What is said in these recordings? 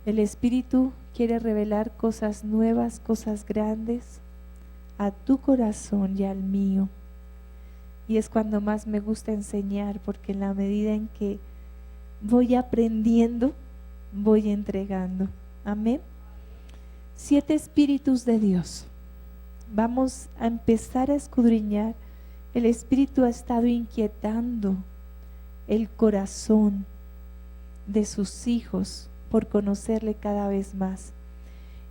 El Espíritu quiere revelar cosas nuevas, cosas grandes a tu corazón y al mío. Y es cuando más me gusta enseñar, porque en la medida en que voy aprendiendo, voy entregando. Amén. 7 espíritus de Dios. Vamos a empezar a escudriñar. El Espíritu ha estado inquietando el corazón de sus hijos por conocerle cada vez más.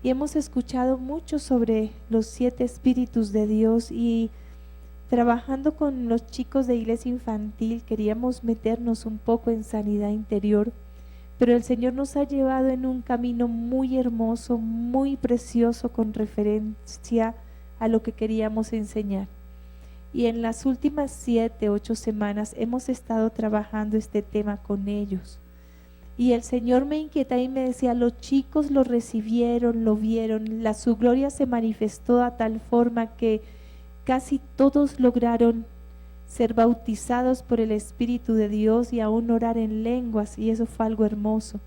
Y hemos escuchado mucho sobre los 7 espíritus de Dios, y trabajando con los chicos de iglesia infantil queríamos meternos un poco en sanidad interior, pero el Señor nos ha llevado en un camino muy hermoso, muy precioso, con referencia a lo que queríamos enseñar. Y en las últimas 7, 8 semanas hemos estado trabajando este tema con ellos. Y el Señor me inquietaba y me decía, los chicos lo recibieron, lo vieron, su gloria se manifestó a tal forma que casi todos lograron ser bautizados por el Espíritu de Dios y aún orar en lenguas, y eso fue algo hermoso.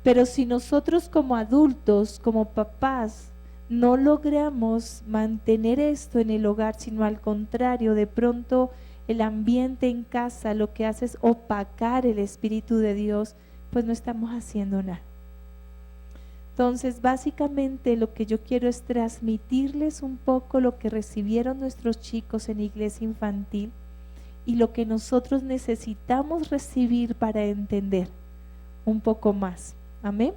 Pero si nosotros como adultos, como papás, no logramos mantener esto en el hogar, sino al contrario, de pronto el ambiente en casa lo que hace es opacar el Espíritu de Dios, pues no estamos haciendo nada. Entonces, básicamente lo que yo quiero es transmitirles un poco lo que recibieron nuestros chicos en iglesia infantil y lo que nosotros necesitamos recibir para entender un poco más. Amén.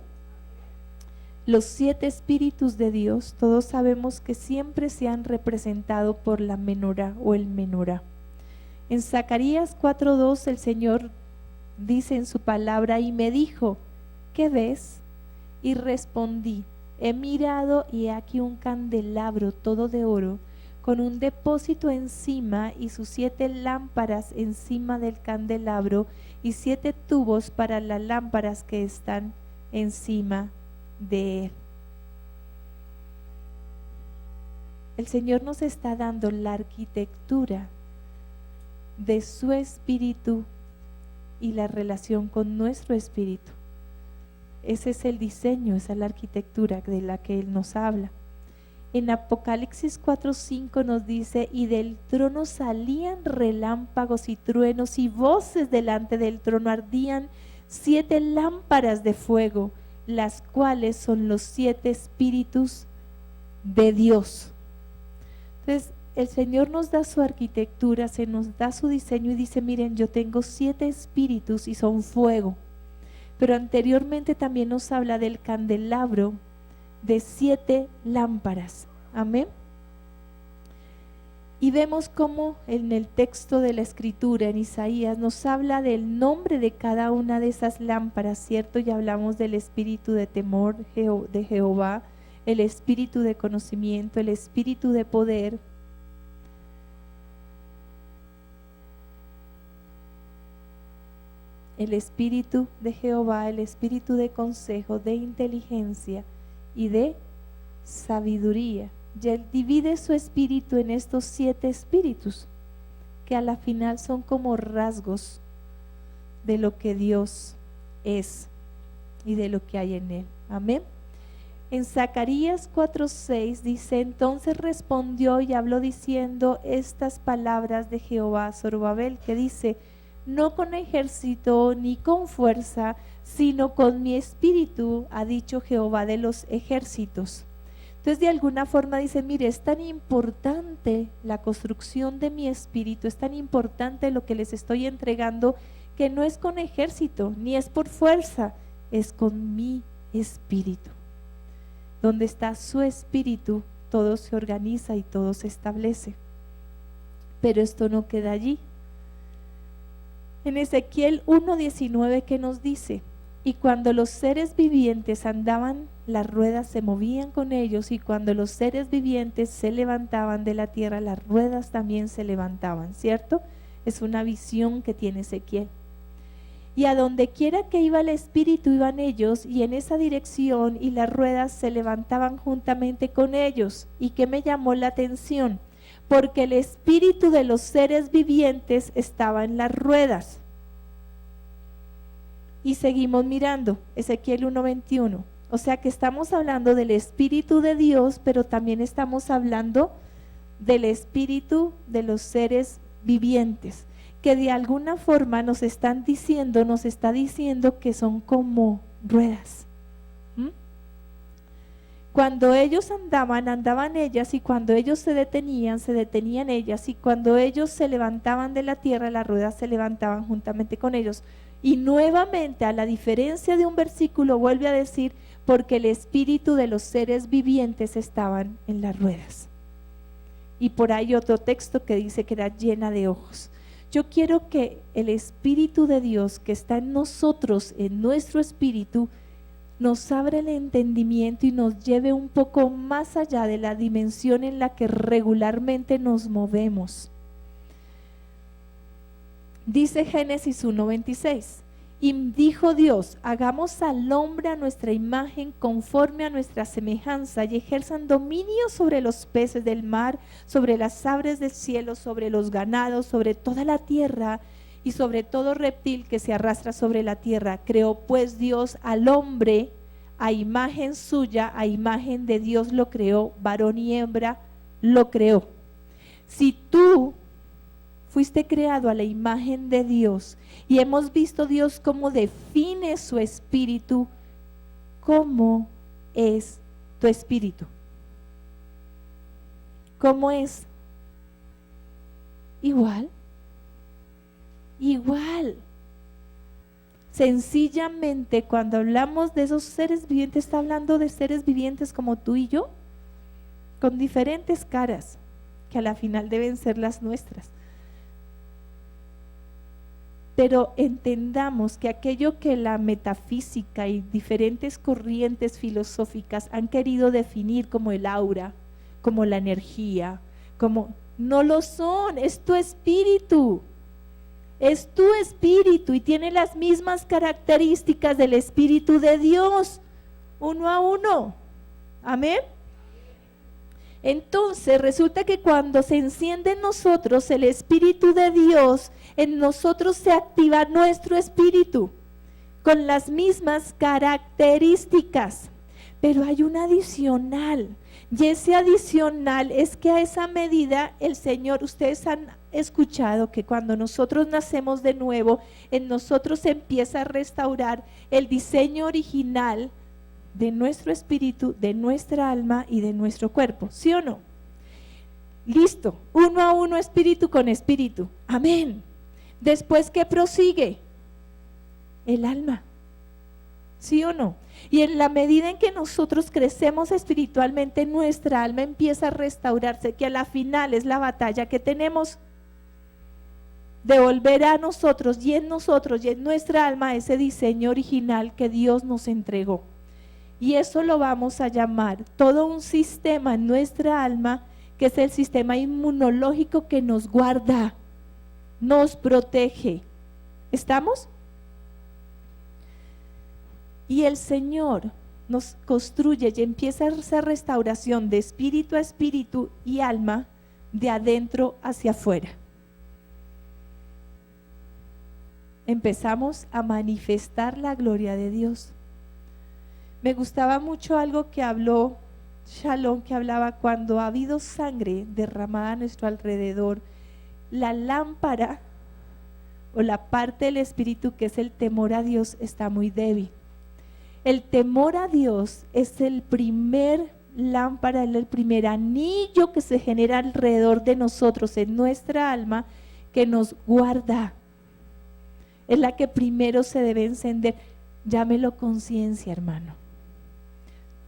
Los 7 espíritus de Dios, todos sabemos que siempre se han representado por la menorá o el menorá. En Zacarías 4:2 el Señor dice en su palabra, y me dijo, ¿qué ves? Y respondí, he mirado y he aquí un candelabro todo de oro, con un depósito encima y sus 7 lámparas encima del candelabro y 7 tubos para las lámparas que están encima de él. El Señor nos está dando la arquitectura de su espíritu y la relación con nuestro espíritu. Ese es el diseño, esa es la arquitectura de la que Él nos habla. En Apocalipsis 4:5 nos dice, y del trono salían relámpagos y truenos y voces delante del trono, ardían 7 lámparas de fuego, las cuales son los 7 espíritus de Dios. Entonces, el Señor nos da su arquitectura, se nos da su diseño y dice, miren, yo tengo 7 espíritus y son fuego. Pero anteriormente también nos habla del candelabro de 7 lámparas. Amén. Y vemos cómo en el texto de la Escritura, en Isaías, nos habla del nombre de cada una de esas lámparas, ¿cierto? Ya hablamos del espíritu de temor de Jehová, el espíritu de conocimiento, el espíritu de poder. El espíritu de Jehová, el espíritu de consejo, de inteligencia y de sabiduría. Y Él divide su espíritu en estos 7 espíritus, que a la final son como rasgos de lo que Dios es y de lo que hay en Él. Amén. En Zacarías 4:6 dice, entonces respondió y habló diciendo estas palabras de Jehová a Zorobabel, que dice, no con ejército ni con fuerza, sino con mi espíritu, ha dicho Jehová de los ejércitos. Entonces, de alguna forma dice, mire, es tan importante la construcción de mi espíritu, es tan importante lo que les estoy entregando, que no es con ejército, ni es por fuerza, es con mi espíritu. Donde está su espíritu, todo se organiza y todo se establece. Pero esto no queda allí. En Ezequiel 1:19, ¿qué nos dice? Y cuando los seres vivientes andaban, las ruedas se movían con ellos, y cuando los seres vivientes se levantaban de la tierra, las ruedas también se levantaban, ¿cierto? Es una visión que tiene Ezequiel. Y a donde quiera que iba el espíritu iban ellos, y en esa dirección, y las ruedas se levantaban juntamente con ellos. ¿Y qué me llamó la atención? Porque el espíritu de los seres vivientes estaba en las ruedas. Y seguimos mirando, Ezequiel 1:21. O sea que estamos hablando del Espíritu de Dios, pero también estamos hablando del Espíritu de los seres vivientes, que de alguna forma nos está diciendo que son como ruedas. Cuando ellos andaban ellas, y cuando ellos se detenían ellas, y cuando ellos se levantaban de la tierra, las ruedas se levantaban juntamente con ellos. Y nuevamente, a la diferencia de un versículo, vuelve a decir, porque el espíritu de los seres vivientes estaban en las ruedas. Y por ahí otro texto que dice que era llena de ojos. Yo quiero que el Espíritu de Dios que está en nosotros, en nuestro espíritu, nos abra el entendimiento y nos lleve un poco más allá de la dimensión en la que regularmente nos movemos. Dice Génesis 1:26, y dijo Dios, hagamos al hombre a nuestra imagen, conforme a nuestra semejanza, y ejerzan dominio sobre los peces del mar, sobre las aves del cielo, sobre los ganados, sobre toda la tierra, y sobre todo reptil que se arrastra sobre la tierra. Creó pues Dios al hombre a imagen suya, a imagen de Dios lo creó, varón y hembra lo creó. Si tú fuiste creado a la imagen de Dios y hemos visto Dios cómo define su espíritu, ¿cómo es tu espíritu? ¿Cómo es? Igual. Sencillamente, cuando hablamos de esos seres vivientes, está hablando de seres vivientes como tú y yo, con diferentes caras, que a la final deben ser las nuestras. Pero entendamos que aquello que la metafísica y diferentes corrientes filosóficas han querido definir como el aura, como la energía, como no lo son, es tu espíritu. Es tu espíritu y tiene las mismas características del Espíritu de Dios, uno a uno. Amén. Entonces resulta que cuando se enciende en nosotros el Espíritu de Dios, en nosotros se activa nuestro espíritu con las mismas características, pero hay un adicional, y ese adicional es que a esa medida el Señor, ustedes han escuchado que cuando nosotros nacemos de nuevo, en nosotros se empieza a restaurar el diseño original de nuestro espíritu, de nuestra alma y de nuestro cuerpo, ¿sí o no? Listo, uno a uno, espíritu con espíritu, amén. Después, ¿qué prosigue? El alma, ¿sí o no? Y en la medida en que nosotros crecemos espiritualmente, nuestra alma empieza a restaurarse, que a la final es la batalla que tenemos de volver a nosotros y en nuestra alma ese diseño original que Dios nos entregó. Y eso lo vamos a llamar todo un sistema en nuestra alma, que es el sistema inmunológico que nos guarda, nos protege. ¿Estamos? Y el Señor nos construye y empieza esa restauración de espíritu a espíritu y alma, de adentro hacia afuera. Empezamos a manifestar la gloria de Dios. Me gustaba mucho algo que habló Shalom, que hablaba cuando ha habido sangre derramada a nuestro alrededor, la lámpara o la parte del espíritu que es el temor a Dios está muy débil. El temor a Dios es el primer lámpara, el primer anillo que se genera alrededor de nosotros, en nuestra alma, que nos guarda. Es la que primero se debe encender. Llámelo conciencia, hermano.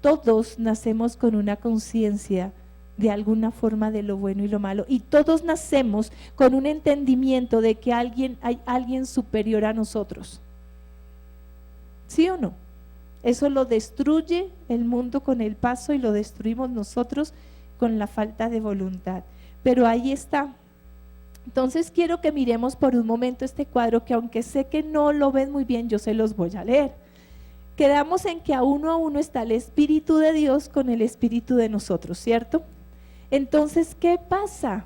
Todos nacemos con una conciencia de alguna forma de lo bueno y lo malo, y todos nacemos con un entendimiento de que hay alguien superior a nosotros. ¿Sí o no? Eso lo destruye el mundo con el paso y lo destruimos nosotros con la falta de voluntad. Pero ahí está. Entonces quiero que miremos por un momento este cuadro, que aunque sé que no lo ven muy bien, yo se los voy a leer. Quedamos en que a uno está el Espíritu de Dios con el Espíritu de nosotros, ¿cierto? Entonces, ¿qué pasa?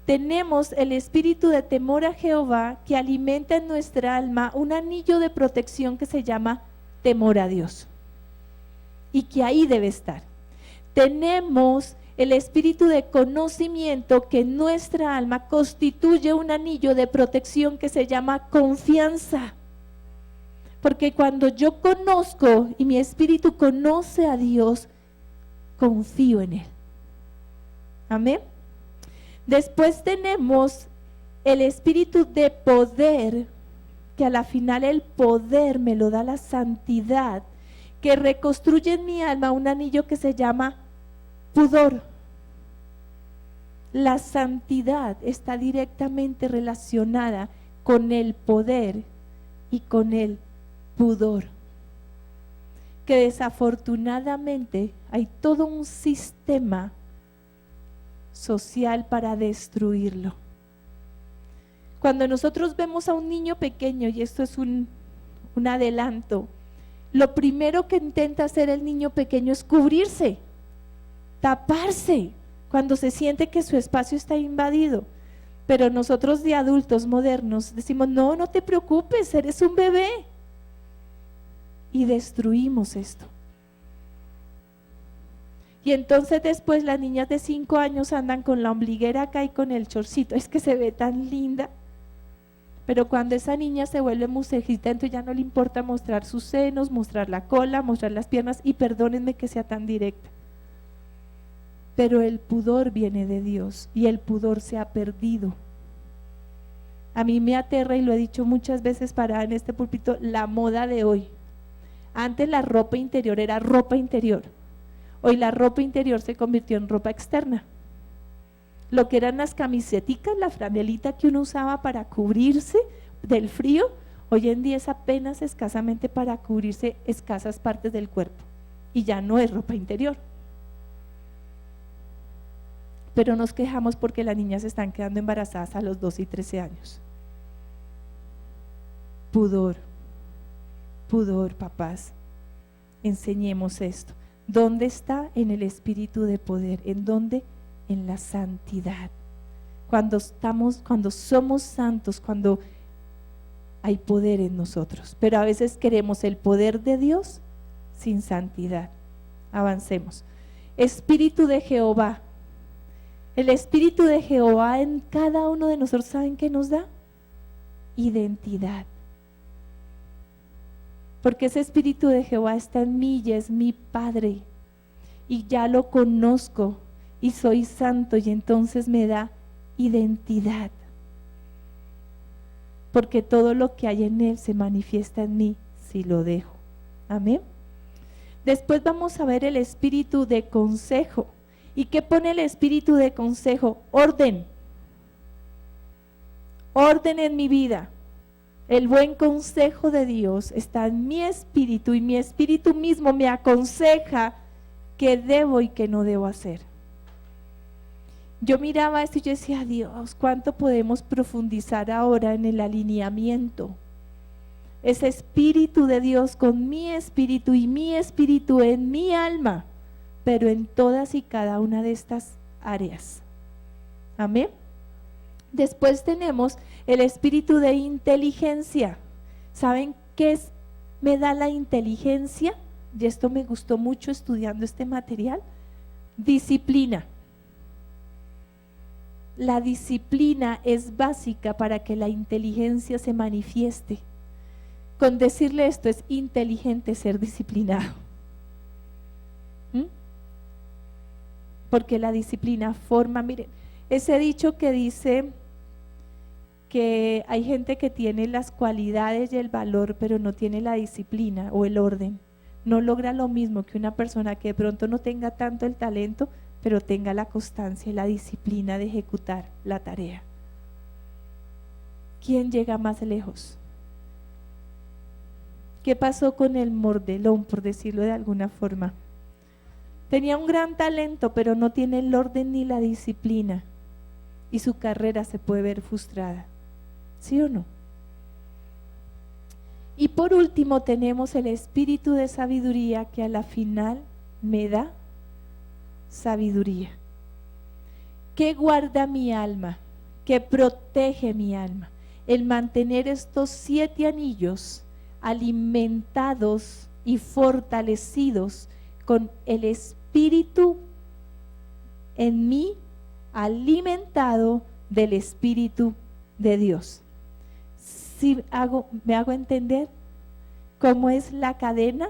Tenemos el espíritu de temor a Jehová que alimenta en nuestra alma un anillo de protección que se llama temor a Dios. y que ahí debe estar. Tenemos el espíritu de conocimiento que en nuestra alma constituye un anillo de protección que se llama confianza. Porque cuando yo conozco y mi espíritu conoce a Dios, confío en Él. Amén. Después tenemos el espíritu de poder, que a la final el poder me lo da la santidad, que reconstruye en mi alma un anillo que se llama pudor. La santidad está directamente relacionada con el poder y con el pudor, que desafortunadamente hay todo un sistema social para destruirlo. Cuando nosotros vemos a un niño pequeño, y esto es un adelanto, lo primero que intenta hacer el niño pequeño es cubrirse, taparse, cuando se siente que su espacio está invadido. Pero nosotros de adultos modernos decimos, no, no te preocupes, eres un bebé. Y destruimos esto. Y entonces después las niñas de 5 años andan con la ombliguera acá y con el chorcito, es que se ve tan linda. Pero cuando esa niña se vuelve musejita, entonces ya no le importa mostrar sus senos, mostrar la cola, mostrar las piernas, y perdónenme que sea tan directa. Pero el pudor viene de Dios y el pudor se ha perdido. A mí me aterra, y lo he dicho muchas veces para en este púlpito, la moda de hoy. Antes la ropa interior era ropa interior. Hoy la ropa interior se convirtió en ropa externa. Lo que eran las camiseticas, la franelita que uno usaba para cubrirse del frío, hoy en día es apenas escasamente para cubrirse escasas partes del cuerpo. Y ya no es ropa interior. Pero nos quejamos porque las niñas se están quedando embarazadas a los 12 y 13 años. Pudor, pudor, papás. Enseñemos esto. ¿Dónde está? En el espíritu de poder. ¿En dónde? En la santidad. Cuando somos santos, cuando hay poder en nosotros. Pero a veces queremos el poder de Dios sin santidad. Avancemos. Espíritu de Jehová. El espíritu de Jehová en cada uno de nosotros, ¿saben qué nos da? Identidad. Porque ese espíritu de Jehová está en mí y es mi Padre. Y ya lo conozco y soy santo, y entonces me da identidad. Porque todo lo que hay en Él se manifiesta en mí si lo dejo. Amén. Después vamos a ver el espíritu de consejo. ¿Y qué pone el espíritu de consejo? Orden. Orden en mi vida. El buen consejo de Dios está en mi espíritu, y mi espíritu mismo me aconseja qué debo y qué no debo hacer. Yo miraba esto y yo decía, Dios, ¿cuánto podemos profundizar ahora en el alineamiento? Ese espíritu de Dios con mi espíritu y mi espíritu en mi alma, pero en todas y cada una de estas áreas. Amén. Después tenemos el espíritu de inteligencia. ¿Saben qué me da la inteligencia? Y esto me gustó mucho estudiando este material. Disciplina. La disciplina es básica para que la inteligencia se manifieste. Con decirle esto, es inteligente ser disciplinado. Porque la disciplina forma, miren, ese dicho que dice que hay gente que tiene las cualidades y el valor, pero no tiene la disciplina o el orden, no logra lo mismo que una persona que de pronto no tenga tanto el talento, pero tenga la constancia y la disciplina de ejecutar la tarea. ¿Quién llega más lejos? ¿Qué pasó con el mordelón, por decirlo de alguna forma? Tenía un gran talento, pero no tiene el orden ni la disciplina, y su carrera se puede ver frustrada. ¿Sí o no? Y por último tenemos el espíritu de sabiduría, que a la final me da sabiduría. ¿Qué guarda mi alma? ¿Qué protege mi alma? El mantener estos 7 anillos alimentados y fortalecidos con el Espíritu en mí, alimentado del Espíritu de Dios. ¿Sí me hago entender cómo es la cadena?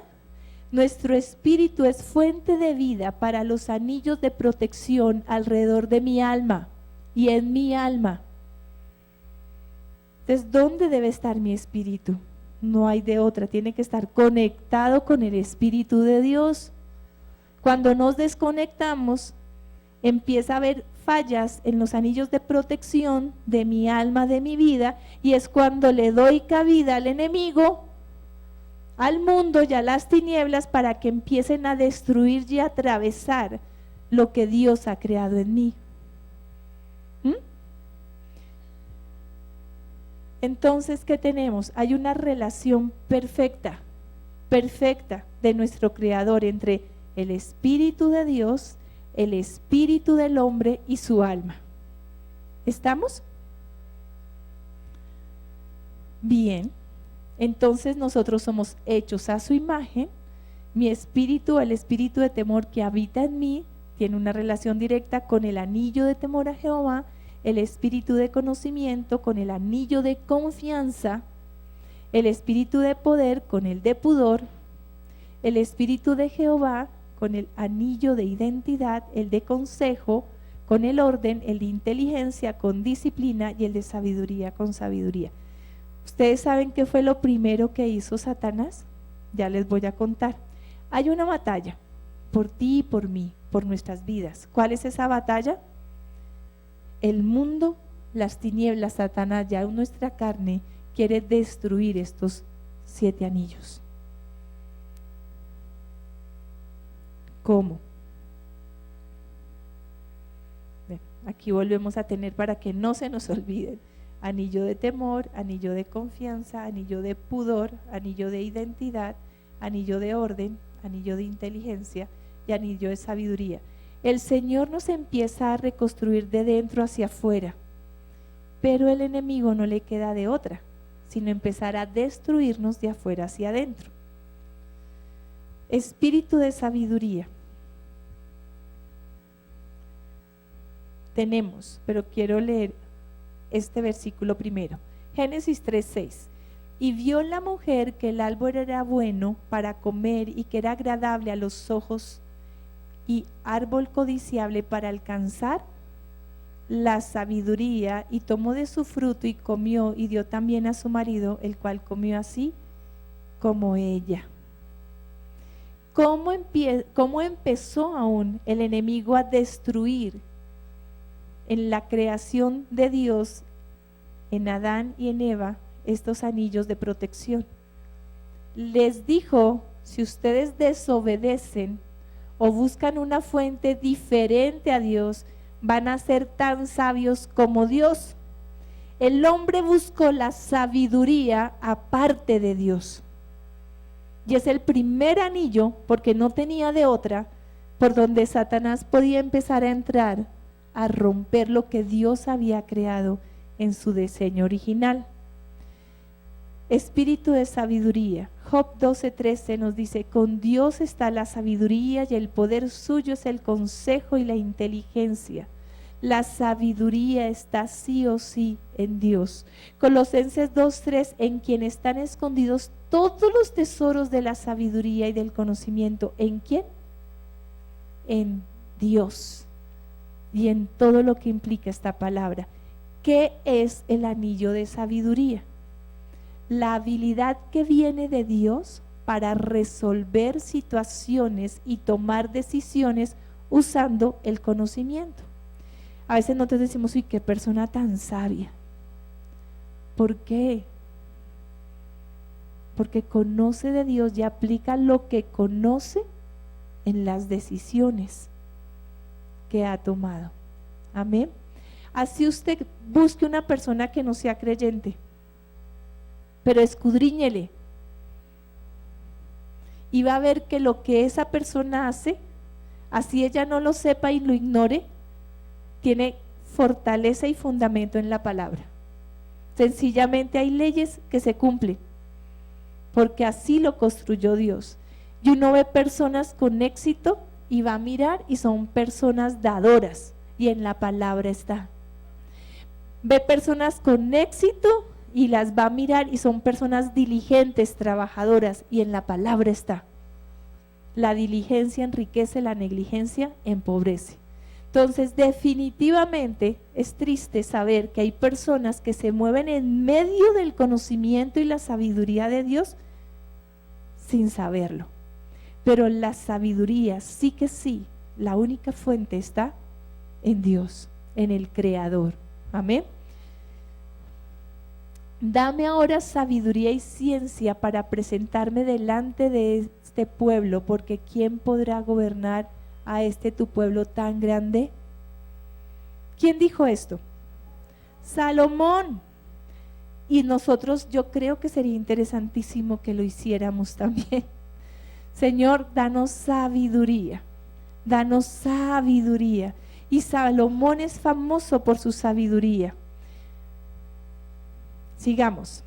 Nuestro espíritu es fuente de vida para los anillos de protección alrededor de mi alma y en mi alma. Entonces, ¿dónde debe estar mi espíritu? No hay de otra, tiene que estar conectado con el Espíritu de Dios. Cuando nos desconectamos, empieza a haber fallas en los anillos de protección de mi alma, de mi vida, y es cuando le doy cabida al enemigo, al mundo y a las tinieblas para que empiecen a destruir y a atravesar lo que Dios ha creado en mí. Entonces, ¿qué tenemos? Hay una relación perfecta de nuestro Creador entre el Espíritu de Dios, el espíritu del hombre y su alma. ¿Estamos? Bien, entonces nosotros somos hechos a su imagen. Mi espíritu, el espíritu de temor que habita en mí, tiene una relación directa con el anillo de temor a Jehová, el espíritu de conocimiento con el anillo de confianza, el espíritu de poder con el de pudor, el espíritu de Jehová con el anillo de identidad, el de consejo con el orden, el de inteligencia con disciplina y el de sabiduría con sabiduría. ¿Ustedes saben qué fue lo primero que hizo Satanás? Ya les voy a contar. Hay una batalla por ti y por mí, por nuestras vidas. ¿Cuál es esa batalla? El mundo, las tinieblas, Satanás, ya en nuestra carne, quiere destruir estos 7 anillos. ¿Cómo? Bueno, aquí volvemos a tener para que no se nos olviden: anillo de temor, anillo de confianza, anillo de pudor, anillo de identidad, anillo de orden, anillo de inteligencia y anillo de sabiduría. El Señor nos empieza a reconstruir de dentro hacia afuera, pero el enemigo no le queda de otra, sino empezar a destruirnos de afuera hacia adentro. Espíritu de sabiduría. Tenemos, pero quiero leer este versículo primero. Génesis 3:6. Y vio la mujer que el árbol era bueno para comer y que era agradable a los ojos y árbol codiciable para alcanzar la sabiduría, y tomó de su fruto y comió y dio también a su marido, el cual comió así como ella. ¿Cómo empezó aún el enemigo a destruir en la creación de Dios, en Adán y en Eva, estos anillos de protección? Les dijo: si ustedes desobedecen o buscan una fuente diferente a Dios, van a ser tan sabios como Dios. El hombre buscó la sabiduría aparte de Dios, y es el primer anillo, porque no tenía de otra, por donde Satanás podía empezar a entrar a romper lo que Dios había creado en su diseño original. Espíritu de sabiduría. Job 12:13 nos dice: con Dios está la sabiduría y el poder suyo es el consejo y la inteligencia. La sabiduría está sí o sí en Dios. Colosenses 2:3: en quien están escondidos todos los tesoros de la sabiduría y del conocimiento. ¿En quién? En Dios. Y en todo lo que implica esta palabra. ¿Qué es el anillo de sabiduría? La habilidad que viene de Dios para resolver situaciones y tomar decisiones usando el conocimiento. A veces nosotros decimos: uy, qué persona tan sabia. ¿Por qué? Porque conoce de Dios y aplica lo que conoce en las decisiones que ha tomado. Amén. Así usted busque una persona que no sea creyente, pero escudriñele, y va a ver que lo que esa persona hace, así ella no lo sepa y lo ignore, tiene fortaleza y fundamento en la palabra. Sencillamente hay leyes que se cumplen, porque así lo construyó Dios. Y uno ve personas con éxito y va a mirar y son personas dadoras, y en la palabra está. Ve personas con éxito y las va a mirar y son personas diligentes, trabajadoras, y en la palabra está. La diligencia enriquece, la negligencia empobrece. Entonces, definitivamente es triste saber que hay personas que se mueven en medio del conocimiento y la sabiduría de Dios sin saberlo. Pero la sabiduría, sí que sí, la única fuente está en Dios, en el Creador. Amén. Dame ahora sabiduría y ciencia para presentarme delante de este pueblo, porque ¿quién podrá gobernar a este tu pueblo tan grande? ¿Quién dijo esto? Salomón. Y nosotros, yo creo que sería interesantísimo que lo hiciéramos también. Señor, danos sabiduría, danos sabiduría. Y Salomón es famoso por su sabiduría. Sigamos.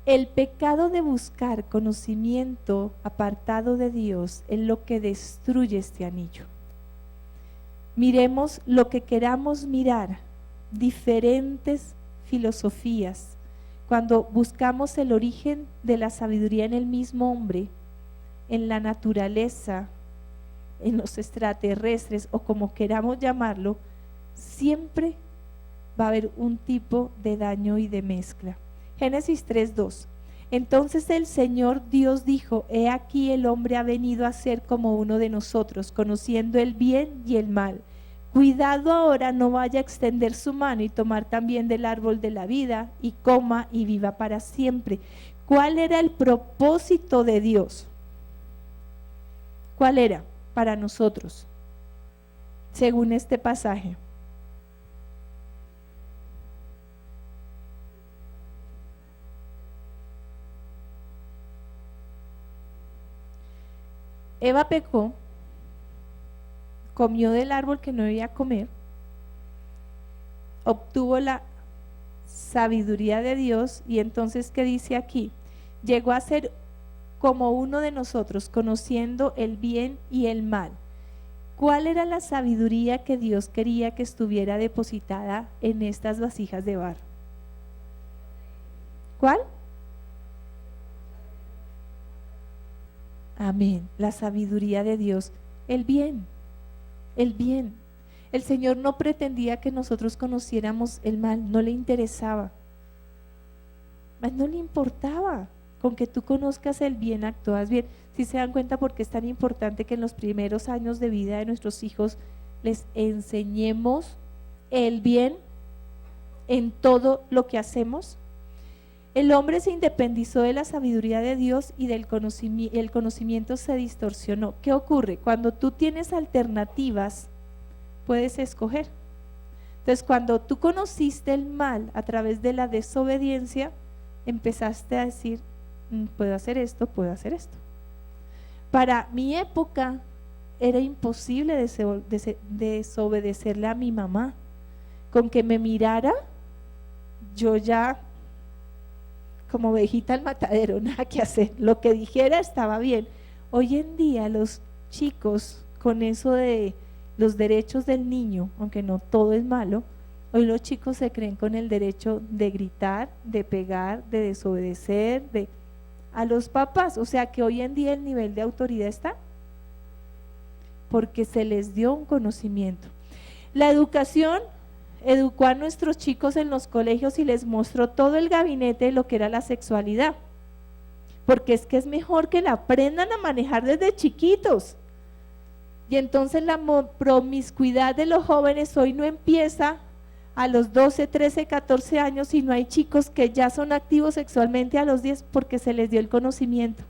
El pecado de buscar conocimiento apartado de Dios es lo que destruye este anillo. Miremos lo que queramos mirar, diferentes filosofías. Cuando buscamos el origen de la sabiduría en el mismo hombre, en la naturaleza, en los extraterrestres o como queramos llamarlo, siempre va a haber un tipo de daño y de mezcla. Génesis 3:2. Entonces el Señor Dios dijo: he aquí el hombre ha venido a ser como uno de nosotros, conociendo el bien y el mal. Cuidado ahora no vaya a extender su mano y tomar también del árbol de la vida y coma y viva para siempre. ¿Cuál era el propósito de Dios? ¿Cuál era para nosotros? Según este pasaje. Eva pecó, comió del árbol que no debía comer, obtuvo la sabiduría de Dios y entonces, ¿qué dice aquí? Llegó a ser como uno de nosotros, conociendo el bien y el mal. ¿Cuál era la sabiduría que Dios quería que estuviera depositada en estas vasijas de barro? ¿Cuál? Amén, la sabiduría de Dios, el bien, el bien. El Señor no pretendía que nosotros conociéramos el mal, no le interesaba, no le importaba. Con que tú conozcas el bien, actúas bien. Si se dan cuenta por qué es tan importante que en los primeros años de vida de nuestros hijos les enseñemos el bien en todo lo que hacemos. El hombre se independizó de la sabiduría de Dios y el conocimiento se distorsionó. ¿Qué ocurre? Cuando tú tienes alternativas, puedes escoger. Entonces, cuando tú conociste el mal a través de la desobediencia, empezaste a decir: puedo hacer esto, puedo hacer esto. Para mi época era imposible desobedecerle a mi mamá. Con que me mirara, yo ya como ovejita al matadero, nada que hacer, lo que dijera estaba bien. Hoy en día los chicos, con eso de los derechos del niño, aunque no todo es malo, hoy los chicos se creen con el derecho de gritar, de pegar, de desobedecer, a los papás. O sea que hoy en día el nivel de autoridad está porque se les dio un conocimiento. La educación educó a nuestros chicos en los colegios y les mostró todo el gabinete de lo que era la sexualidad, porque es que es mejor que la aprendan a manejar desde chiquitos. Y entonces la promiscuidad de los jóvenes hoy no empieza a los 12, 13, 14 años, sino hay chicos que ya son activos sexualmente a los 10 porque se les dio el conocimiento,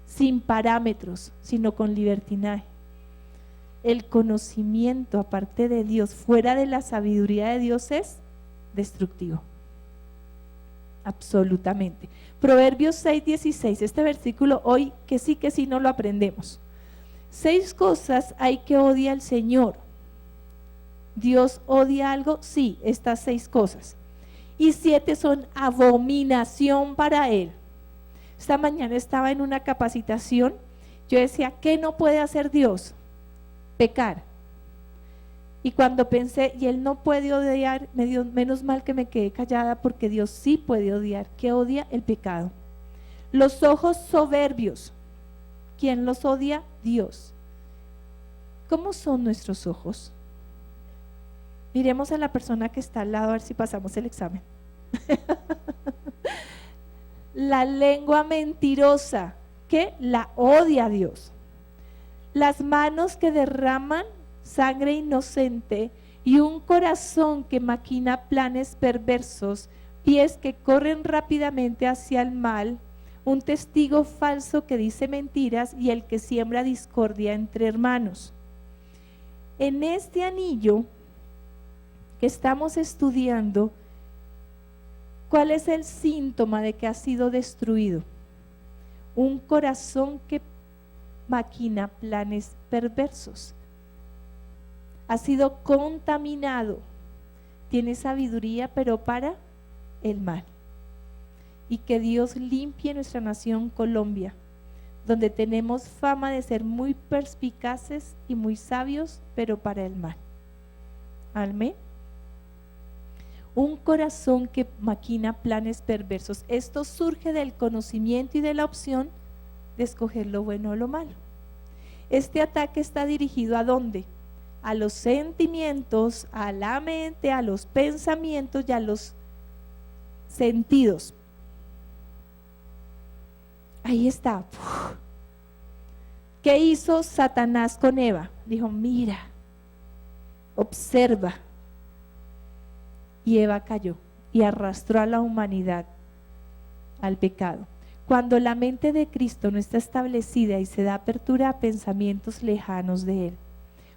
sin parámetros, sino con libertinaje. El conocimiento aparte de Dios, fuera de la sabiduría de Dios, es destructivo, absolutamente. Proverbios 6:16, este versículo hoy que sí no lo aprendemos. 6 cosas hay que odia al Señor. ¿Dios odia algo? Sí, estas 6 cosas. Y 7 son abominación para Él. Esta mañana estaba en una capacitación, yo decía, ¿qué no puede hacer Dios? Pecar. Y cuando pensé, y Él no puede odiar, menos mal que me quedé callada, porque Dios sí puede odiar. ¿Qué odia? El pecado. Los ojos soberbios. ¿Quién los odia? Dios. ¿Cómo son nuestros ojos? Miremos a la persona que está al lado a ver si pasamos el examen. La lengua mentirosa, que la odia a Dios. Las manos que derraman sangre inocente y un corazón que maquina planes perversos, pies que corren rápidamente hacia el mal, un testigo falso que dice mentiras y el que siembra discordia entre hermanos. En este anillo que estamos estudiando, ¿cuál es el síntoma de que ha sido destruido? Un corazón que maquina planes perversos. Ha sido contaminado. Tiene sabiduría, pero para el mal. Y que Dios limpie nuestra nación Colombia, donde tenemos fama de ser muy perspicaces y muy sabios, pero para el mal. Amén. Un corazón que maquina planes perversos. Esto surge del conocimiento y de la opción de escoger lo bueno o lo malo. Este ataque está dirigido ¿a dónde? A los sentimientos, a la mente, a los pensamientos y a los sentidos. Ahí está. ¿Qué hizo Satanás con Eva? Dijo, mira, observa. Y Eva cayó y arrastró a la humanidad al pecado. Cuando la mente de Cristo no está establecida y se da apertura a pensamientos lejanos de Él.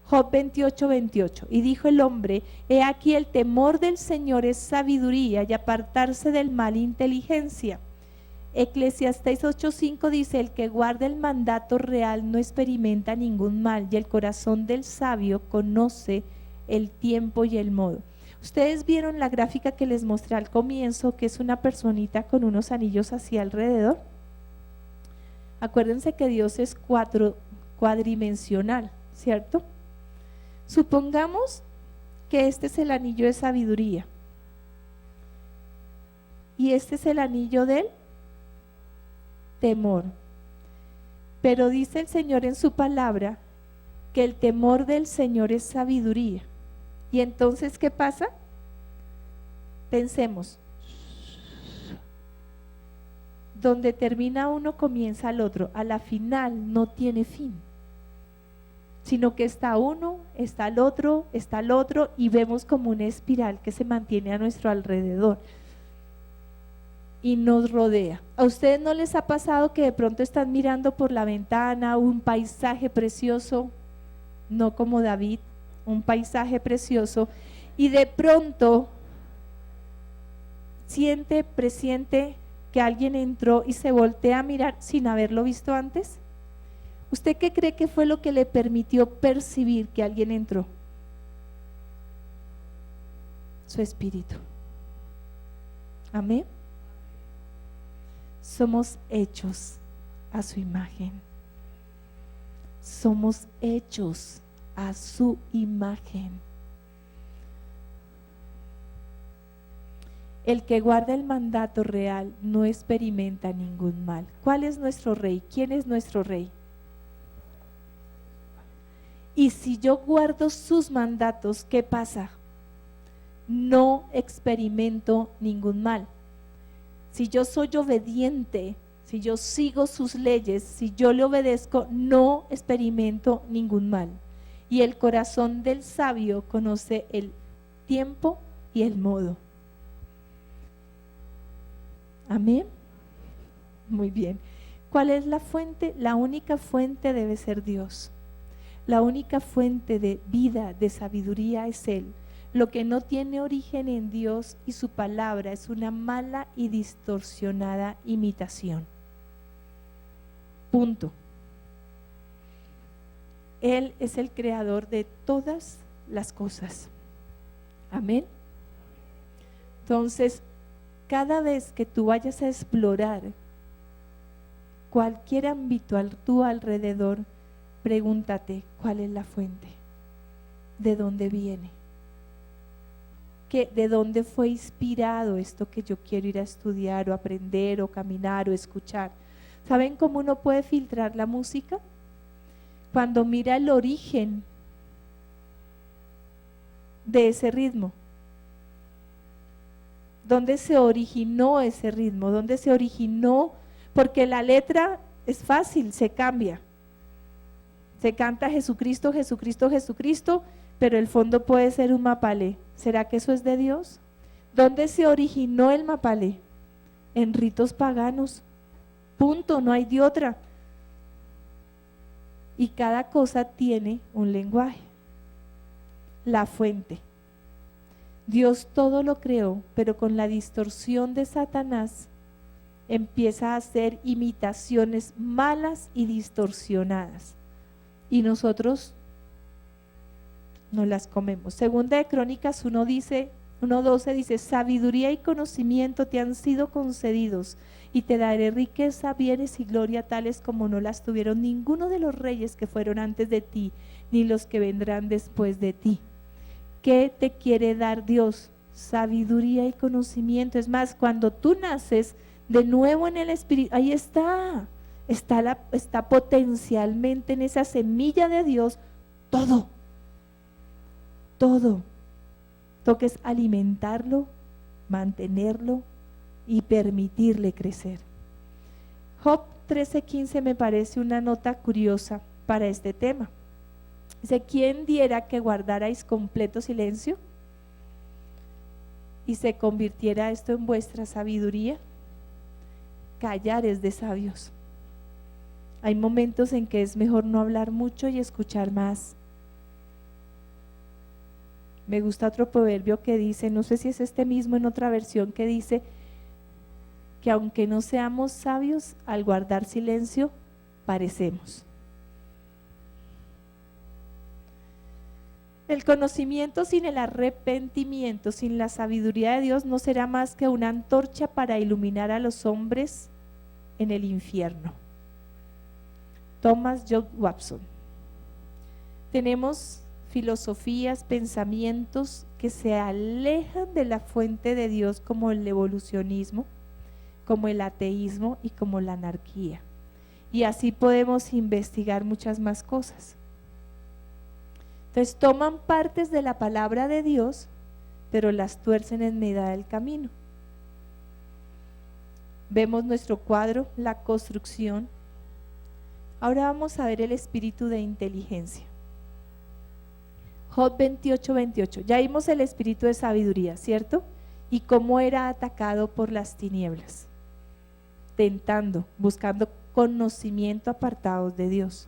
Job 28:28, y dijo el hombre, he aquí el temor del Señor es sabiduría y apartarse del mal inteligencia. Eclesiastés 8:5 dice, el que guarda el mandato real no experimenta ningún mal y el corazón del sabio conoce el tiempo y el modo. Ustedes vieron la gráfica que les mostré al comienzo, que es una personita con unos anillos hacia alrededor. Acuérdense que Dios es cuadridimensional, ¿cierto? Supongamos que este es el anillo de sabiduría y este es el anillo del temor. Pero dice el Señor en su palabra que el temor del Señor es sabiduría. Y entonces, ¿qué pasa? Pensemos, donde termina uno comienza el otro, a la final no tiene fin, sino que está uno, está el otro y vemos como una espiral que se mantiene a nuestro alrededor y nos rodea. ¿A ustedes no les ha pasado que de pronto están mirando por la ventana un paisaje precioso, no como David, un paisaje precioso, y de pronto presiente que alguien entró y se voltea a mirar sin haberlo visto antes? ¿Usted qué cree que fue lo que le permitió percibir que alguien entró? Su espíritu. Amén. Somos hechos a su imagen. Somos hechos a su imagen. El que guarda el mandato real no experimenta ningún mal. ¿Cuál es nuestro rey? ¿Quién es nuestro rey? Y si yo guardo sus mandatos, ¿qué pasa? No experimento ningún mal. Si yo soy obediente, si yo sigo sus leyes, si yo le obedezco, no experimento ningún mal. Y el corazón del sabio conoce el tiempo y el modo. Amén. Muy bien. ¿Cuál es la fuente? La única fuente debe ser Dios. La única fuente de vida, de sabiduría es Él. Lo que no tiene origen en Dios y su palabra es una mala y distorsionada imitación. Punto. Él es el creador de todas las cosas. Amén. Entonces, cada vez que tú vayas a explorar cualquier ámbito a tu alrededor, pregúntate, ¿cuál es la fuente? ¿De dónde viene? ¿De dónde fue inspirado esto que yo quiero ir a estudiar o aprender o caminar o escuchar? ¿Saben cómo uno puede filtrar la música? Cuando mira el origen de ese ritmo. ¿Dónde se originó ese ritmo? ¿Dónde se originó? Porque la letra es fácil, se cambia. Se canta Jesucristo, Jesucristo, Jesucristo, pero el fondo puede ser un mapalé. ¿Será que eso es de Dios? ¿Dónde se originó el mapalé? En ritos paganos. Punto, no hay de otra. Y cada cosa tiene un lenguaje. La fuente. Dios todo lo creó, pero con la distorsión de Satanás empieza a hacer imitaciones malas y distorsionadas. Y nosotros no las comemos. Segunda de Crónicas 1:12 dice, sabiduría y conocimiento te han sido concedidos y te daré riqueza, bienes y gloria tales como no las tuvieron ninguno de los reyes que fueron antes de ti, ni los que vendrán después de ti. ¿Qué te quiere dar Dios? Sabiduría y conocimiento. Es más, cuando tú naces de nuevo en el Espíritu, ahí está potencialmente en esa semilla de Dios todo. Toques alimentarlo, mantenerlo y permitirle crecer. Job 13:15 me parece una nota curiosa para este tema. Dice, ¿quién diera que guardarais completo silencio y se convirtiera esto en vuestra sabiduría? Callar es de sabios. Hay momentos en que es mejor no hablar mucho y escuchar más. Me gusta otro proverbio que dice, no sé si es este mismo en otra versión, que dice que aunque no seamos sabios, al guardar silencio, parecemos. El conocimiento sin el arrepentimiento, sin la sabiduría de Dios, no será más que una antorcha para iluminar a los hombres en el infierno. Thomas J. Watson. Tenemos filosofías, pensamientos que se alejan de la fuente de Dios, como el evolucionismo, como el ateísmo y como la anarquía. Y así podemos investigar muchas más cosas. Entonces toman partes de la palabra de Dios, pero las tuercen en medio del camino. Vemos nuestro cuadro, la construcción. Ahora vamos a ver el espíritu de inteligencia. Job 28:28. Ya vimos el espíritu de sabiduría, ¿cierto? Y cómo era atacado por las tinieblas, tentando, buscando conocimiento apartados de Dios.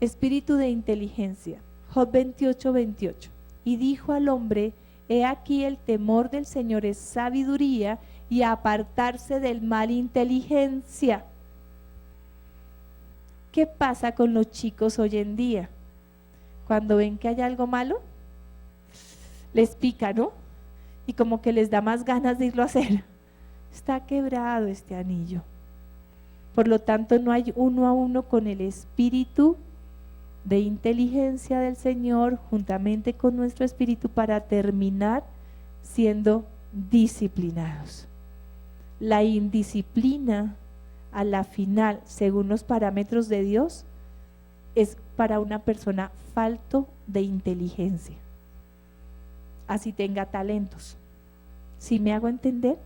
Espíritu de inteligencia. Job 28:28. Y dijo al hombre, he aquí el temor del Señor es sabiduría y apartarse del mal inteligencia. ¿Qué pasa con los chicos hoy en día? Cuando ven que hay algo malo, les pica, ¿no? Y como que les da más ganas de irlo a hacer. Está quebrado este anillo. Por lo tanto, no hay uno a uno con el espíritu de inteligencia del Señor juntamente con nuestro espíritu para terminar siendo disciplinados. La indisciplina a la final, según los parámetros de Dios, es para una persona falto de inteligencia, así tenga talentos. ¿Sí me hago entender?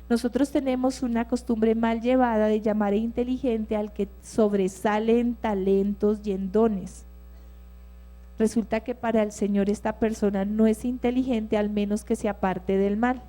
Nosotros tenemos una costumbre mal llevada de llamar inteligente al que sobresale en talentos y en dones. Resulta que para el Señor esta persona no es inteligente, al menos que se aparte del mal.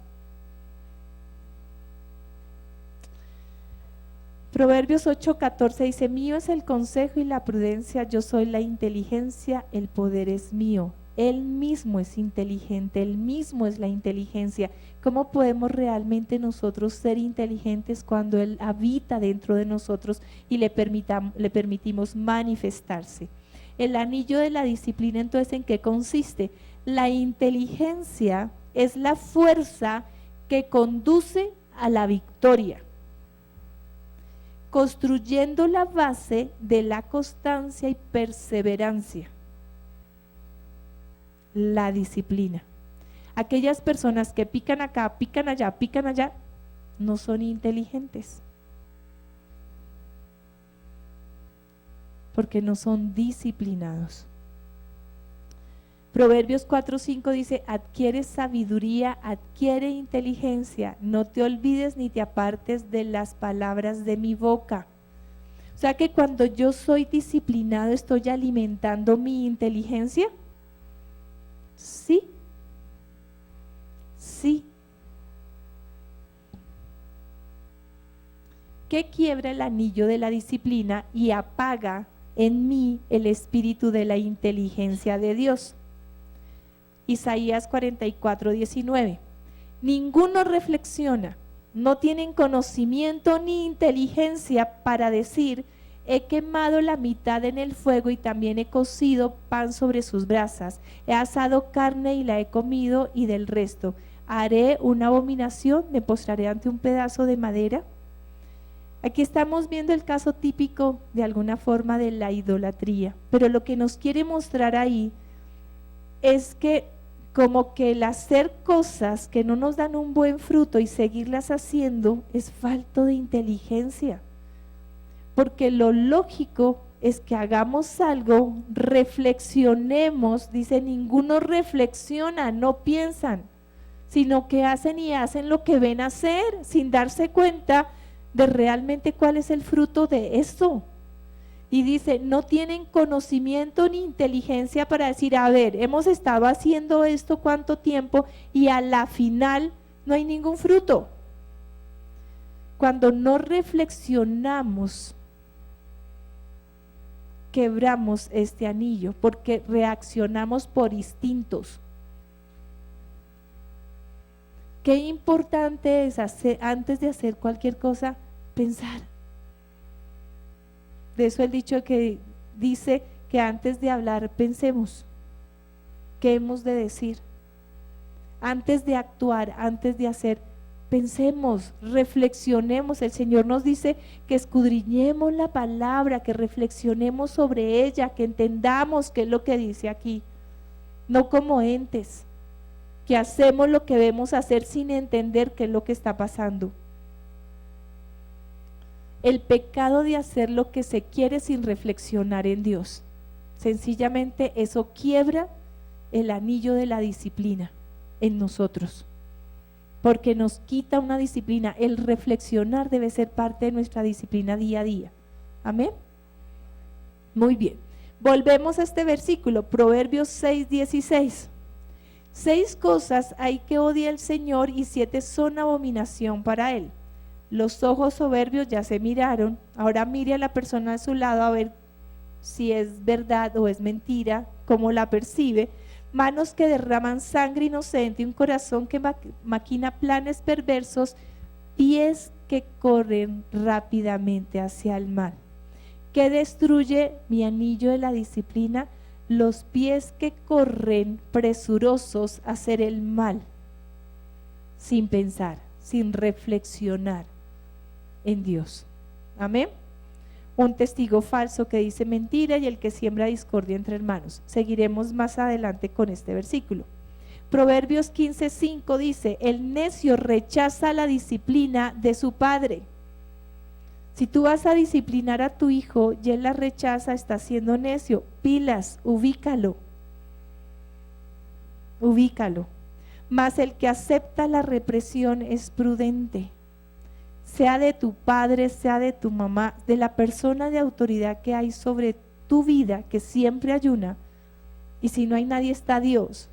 Proverbios 8:14 dice, mío es el consejo y la prudencia, yo soy la inteligencia, el poder es mío. Él mismo es inteligente, Él mismo es la inteligencia. ¿Cómo podemos realmente nosotros ser inteligentes cuando Él habita dentro de nosotros y le permitimos manifestarse? El anillo de la disciplina, entonces, ¿en qué consiste? La inteligencia es la fuerza que conduce a la victoria. construyendo la base de la constancia y perseverancia. La disciplina. Aquellas personas que pican acá, pican allá, no son inteligentes, porque no son disciplinados. Proverbios 4:5 dice: adquiere sabiduría, adquiere inteligencia, no te olvides ni te apartes de las palabras de mi boca. O sea que cuando yo soy disciplinado, ¿estoy alimentando mi inteligencia? Sí. Sí. ¿Qué quiebra el anillo de la disciplina y apaga en mí el espíritu de la inteligencia de Dios? Isaías 44:19. Ninguno reflexiona, no tienen conocimiento ni inteligencia para decir: he quemado la mitad en el fuego y también he cocido pan sobre sus brasas, he asado carne y la he comido, y del resto haré una abominación, me postraré ante un pedazo de madera. Aquí estamos viendo el caso típico de alguna forma de la idolatría, pero lo que nos quiere mostrar ahí es que como que el hacer cosas que no nos dan un buen fruto y seguirlas haciendo es falto de inteligencia, porque lo lógico es que hagamos algo, reflexionemos. Dice: ninguno reflexiona, no piensan, sino que hacen y hacen lo que ven hacer sin darse cuenta de realmente cuál es el fruto de esto. Y dice: no tienen conocimiento ni inteligencia para decir: a ver, hemos estado haciendo esto cuánto tiempo y a la final no hay ningún fruto. Cuando no reflexionamos, quebramos este anillo, porque reaccionamos por instintos. Qué importante es hacer, antes de hacer cualquier cosa, pensar. De eso el dicho que dice que antes de hablar pensemos qué hemos de decir. Antes de actuar, antes de hacer, pensemos, reflexionemos. El Señor nos dice que escudriñemos la palabra, que reflexionemos sobre ella, que entendamos qué es lo que dice aquí. No como entes, que hacemos lo que debemos hacer sin entender qué es lo que está pasando. El pecado de hacer lo que se quiere sin reflexionar en Dios. Sencillamente eso quiebra el anillo de la disciplina en nosotros, porque nos quita una disciplina. El reflexionar debe ser parte de nuestra disciplina día a día. Amén. Muy bien. Volvemos a este versículo, Proverbios 6:16. 6 cosas hay que odia el Señor y 7 son abominación para Él. Los ojos soberbios ya se miraron, ahora mire a la persona de su lado a ver si es verdad o es mentira, cómo la percibe. Manos que derraman sangre inocente, un corazón que maquina planes perversos, pies que corren rápidamente hacia el mal. ¿Qué destruye mi anillo de la disciplina? Los pies que corren presurosos a hacer el mal, sin pensar, sin reflexionar en Dios. Amén. Un testigo falso que dice mentira y el que siembra discordia entre hermanos. Seguiremos más adelante con este versículo. Proverbios 15:5 dice: el necio rechaza la disciplina de su padre. Si tú vas a disciplinar a tu hijo y él la rechaza, está siendo necio. Pilas, ubícalo. Mas el que acepta la represión es prudente. Sea de tu padre, sea de tu mamá, de la persona de autoridad que hay sobre tu vida, que siempre ayuna, y si no hay nadie está Dios.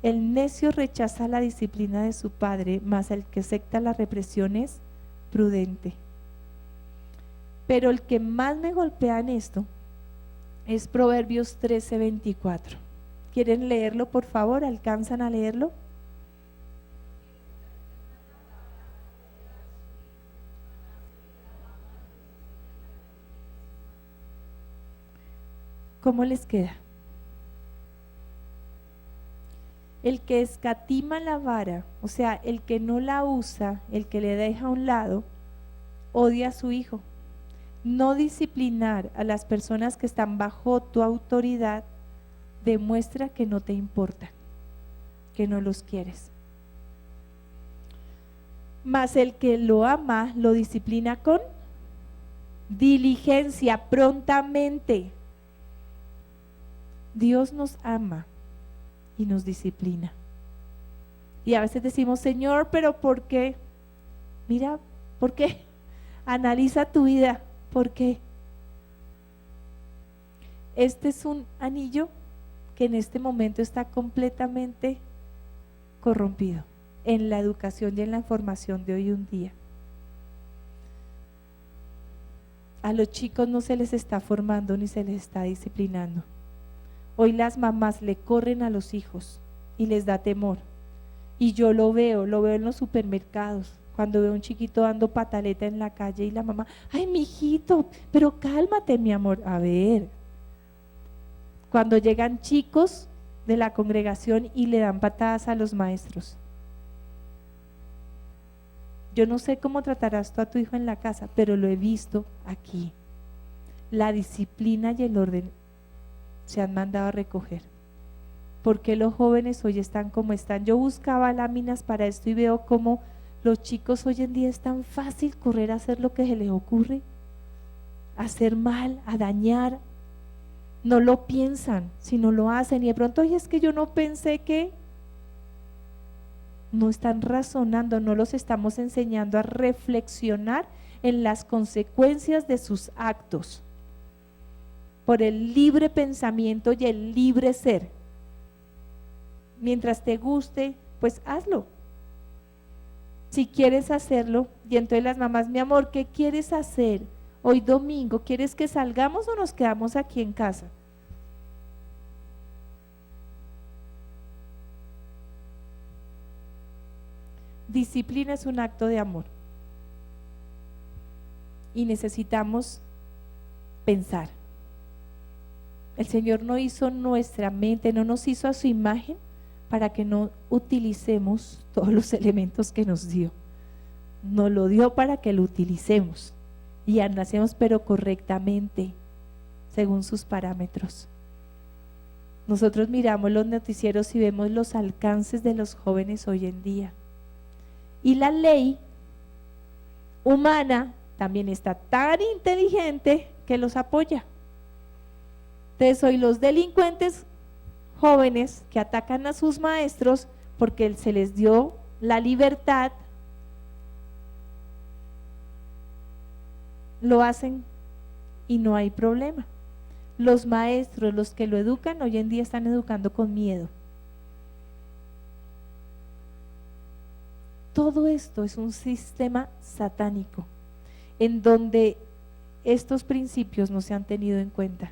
El necio rechaza la disciplina de su padre, mas el que acepta la represión es prudente. Pero el que más me golpea en esto es Proverbios 13:24. ¿Quieren leerlo, por favor? ¿Alcanzan a leerlo? ¿Cómo les queda? El que escatima la vara, o sea, el que no la usa, el que le deja a un lado, odia a su hijo. No disciplinar a las personas que están bajo tu autoridad demuestra que no te importa, que no los quieres. Mas el que lo ama, lo disciplina con diligencia, prontamente. Dios nos ama y nos disciplina. Y a veces decimos, Señor, pero ¿por qué? Mira, ¿por qué? Analiza tu vida, ¿por qué? Este es un anillo que en este momento está completamente corrompido en la educación y en la formación de hoy en día. A los chicos no se les está formando ni se les está disciplinando. Hoy las mamás le corren a los hijos y les da temor. Y yo lo veo en los supermercados, cuando veo a un chiquito dando pataleta en la calle y la mamá, ay, mijito, pero cálmate, mi amor. A ver, cuando llegan chicos de la congregación y le dan patadas a los maestros. Yo no sé cómo tratarás tú a tu hijo en la casa, pero lo he visto aquí. La disciplina y el orden se han mandado a recoger. ¿Por qué los jóvenes hoy están como están? Yo buscaba láminas para esto y veo cómo los chicos hoy en día es tan fácil correr a hacer lo que se les ocurre, a hacer mal, a dañar. No lo piensan, sino lo hacen. Y de pronto, oye, es que yo no pensé que… No están razonando, no los estamos enseñando a reflexionar en las consecuencias de sus actos por el libre pensamiento y el libre ser. Mientras te guste, pues hazlo. Si quieres hacerlo, y entonces las mamás, mi amor, ¿qué quieres hacer hoy domingo? ¿Quieres que salgamos o nos quedamos aquí en casa? Disciplina es un acto de amor y necesitamos pensar. El Señor no hizo nuestra mente, no nos hizo a su imagen para que no utilicemos todos los elementos que nos dio. Nos lo dio para que lo utilicemos y nacemos pero correctamente, según sus parámetros. Nosotros miramos los noticieros y vemos los alcances de los jóvenes hoy en día. Y la ley humana también está tan inteligente que los apoya. Entonces hoy los delincuentes jóvenes que atacan a sus maestros porque se les dio la libertad, lo hacen y no hay problema. Los maestros, los que lo educan, hoy en día están educando con miedo. Todo esto es un sistema satánico en donde estos principios no se han tenido en cuenta.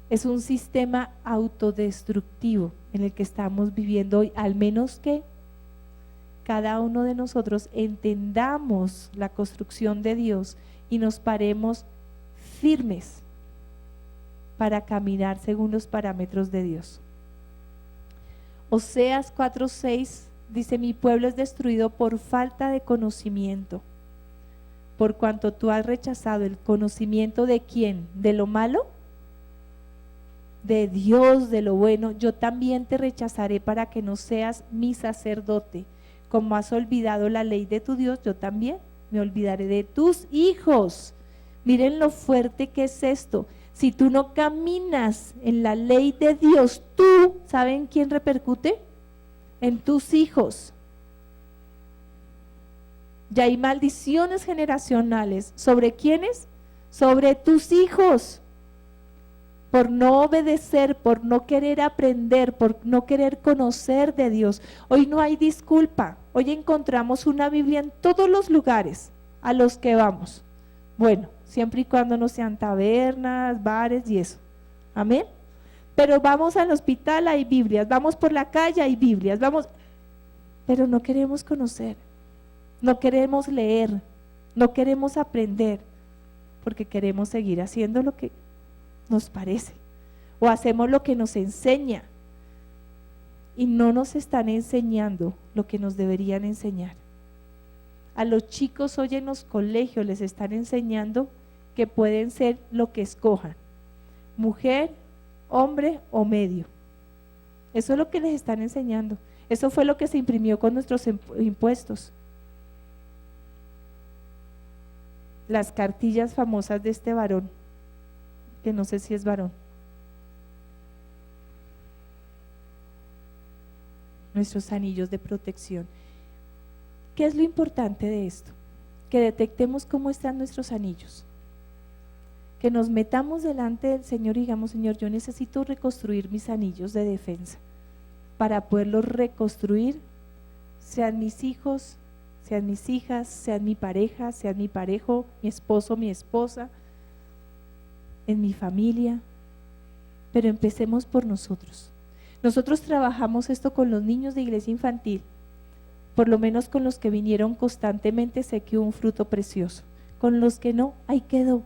Es un sistema autodestructivo en el que estamos viviendo hoy, al menos que cada uno de nosotros entendamos la construcción de Dios y nos paremos firmes para caminar según los parámetros de Dios. Oseas 4:6 dice: mi pueblo es destruido por falta de conocimiento. Por cuanto tú has rechazado el conocimiento ¿de quién? ¿De lo malo? De Dios, de lo bueno. Yo también te rechazaré para que no seas mi sacerdote. Como has olvidado la ley de tu Dios, yo también me olvidaré de tus hijos. Miren lo fuerte que es esto. Si tú no caminas en la ley de Dios, tú, ¿saben quién repercute? En tus hijos. Ya hay maldiciones generacionales. ¿Sobre quiénes? Sobre tus hijos. Por no obedecer, por no querer aprender, por no querer conocer de Dios. Hoy no hay disculpa. Hoy encontramos una Biblia en todos los lugares a los que vamos. Bueno, siempre y cuando no sean tabernas, bares y eso. Amén. Pero vamos al hospital, hay Biblias. Vamos por la calle, hay Biblias. Vamos, pero no queremos conocer. No queremos leer. No queremos aprender. Porque queremos seguir haciendo lo que nos parece, o hacemos lo que nos enseña y no nos están enseñando lo que nos deberían enseñar. A los chicos hoy en los colegios les están enseñando que pueden ser lo que escojan, mujer, hombre o medio. Eso es lo que les están enseñando. Eso fue lo que se imprimió con nuestros impuestos. Las cartillas famosas de este varón, que no sé si es varón. Nuestros anillos de protección. ¿Qué es lo importante de esto? Que detectemos cómo están nuestros anillos. Que nos metamos delante del Señor y digamos: Señor, yo necesito reconstruir mis anillos de defensa para poderlos reconstruir, sean mis hijos, sean mis hijas, sean mi pareja, sean mi parejo, mi esposo, mi esposa, en mi familia. Pero empecemos por nosotros. Nosotros trabajamos esto con los niños de iglesia infantil, por lo menos con los que vinieron constantemente sé que hubo un fruto precioso. Con los que no, ahí quedó,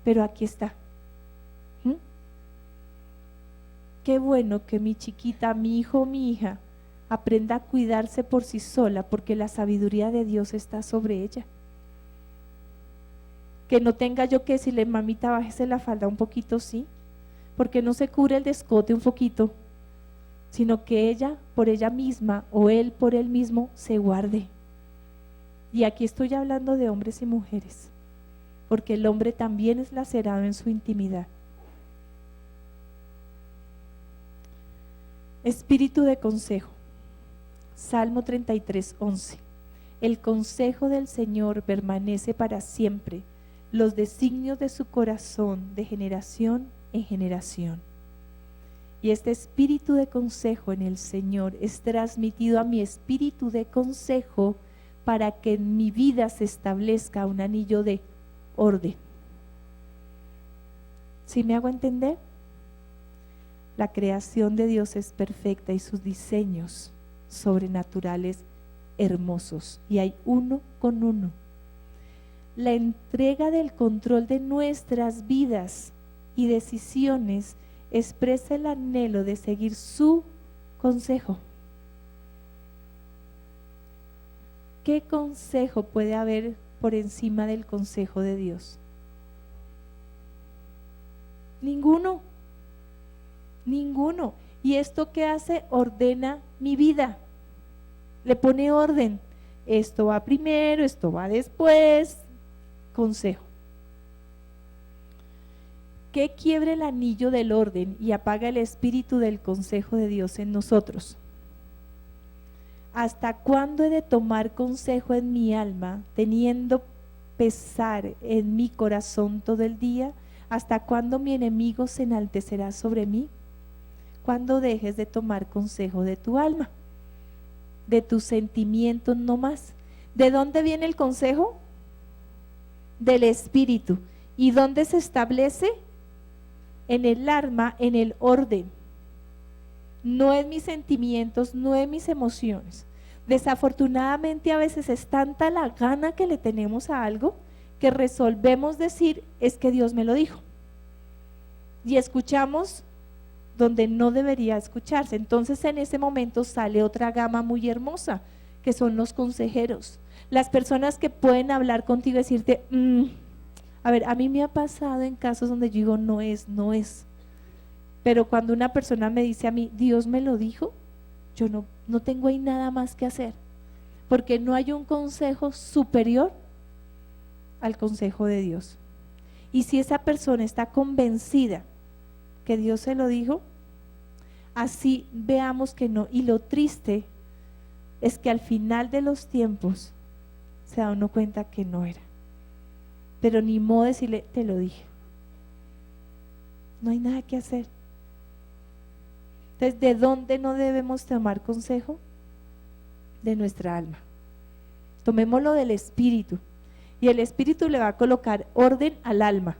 pero aquí está. Qué bueno que mi chiquita, mi hijo, mi hija aprenda a cuidarse por sí sola, porque la sabiduría de Dios está sobre ella. Que no tenga yo que decirle: mamita, bájese la falda un poquito, sí, porque no se cubre el descote un poquito, sino que ella por ella misma o él por él mismo se guarde. Y aquí estoy hablando de hombres y mujeres, porque el hombre también es lacerado en su intimidad. Espíritu de consejo. Salmo 33:11. El consejo del Señor permanece para siempre, los designios de su corazón de generación en generación. Y este espíritu de consejo en el Señor es transmitido a mi espíritu de consejo para que en mi vida se establezca un anillo de orden. ¿Sí me hago entender? La creación de Dios es perfecta y sus diseños sobrenaturales hermosos, y hay uno con uno. La entrega del control de nuestras vidas y decisiones expresa el anhelo de seguir su consejo. ¿Qué consejo puede haber por encima del consejo de Dios? Ninguno. Ninguno. ¿Y esto qué hace? Ordena mi vida. Le pone orden. Esto va primero, esto va después. Consejo. ¿Qué quiebra el anillo del orden y apaga el espíritu del consejo de Dios en nosotros? ¿Hasta cuándo he de tomar consejo en mi alma, teniendo pesar en mi corazón todo el día? ¿Hasta cuándo mi enemigo se enaltecerá sobre mí? Cuando dejes de tomar consejo de tu alma, de tus sentimientos no más. ¿De dónde viene el consejo? Del espíritu. ¿Y dónde se establece? En el alma, en el orden. No en mis sentimientos, no en mis emociones. Desafortunadamente a veces es tanta la gana que le tenemos a algo que resolvemos decir: es que Dios me lo dijo. Y escuchamos donde no debería escucharse. Entonces en ese momento sale otra gama muy hermosa, que son los consejeros. Las personas que pueden hablar contigo y decirte: a ver, a mí me ha pasado en casos donde yo digo: no es. Pero cuando una persona me dice a mí: Dios me lo dijo, yo no tengo ahí nada más que hacer, porque no hay un consejo superior al consejo de Dios. Y si esa persona está convencida que Dios se lo dijo, así veamos que no. Y lo triste es que al final de los tiempos se da uno cuenta que no era. Pero ni modo de decirle: te lo dije. No hay nada que hacer. Entonces, ¿de dónde no debemos tomar consejo? De nuestra alma. Tomémoslo del espíritu. Y el espíritu le va a colocar orden al alma.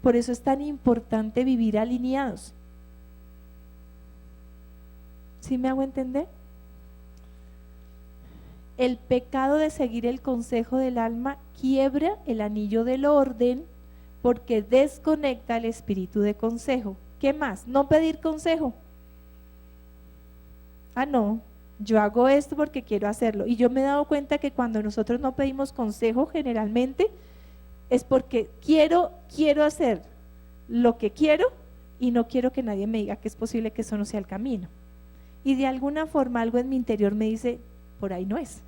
Por eso es tan importante vivir alineados. ¿Sí me hago entender? El pecado de seguir el consejo del alma quiebra el anillo del orden, porque desconecta el espíritu de consejo. ¿Qué más? No pedir consejo. No, yo hago esto porque quiero hacerlo. Y yo me he dado cuenta que cuando nosotros no pedimos consejo, generalmente es porque quiero hacer lo que quiero y no quiero que nadie me diga que es posible que eso no sea el camino. Y de alguna forma algo en mi interior me dice, por ahí no es.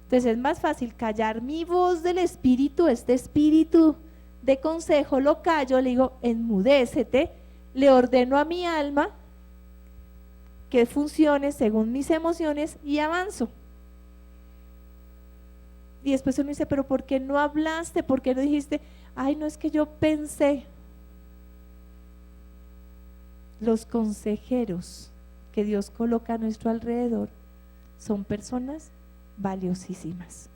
Entonces es más fácil callar mi voz del espíritu, este espíritu de consejo, lo callo, le digo, enmudécete, le ordeno a mi alma que funcione según mis emociones y avanzo. Y después uno dice, pero ¿por qué no hablaste? ¿Por qué no dijiste? Ay, no, es que yo pensé. Los consejeros que Dios coloca a nuestro alrededor son personas valiosísimas.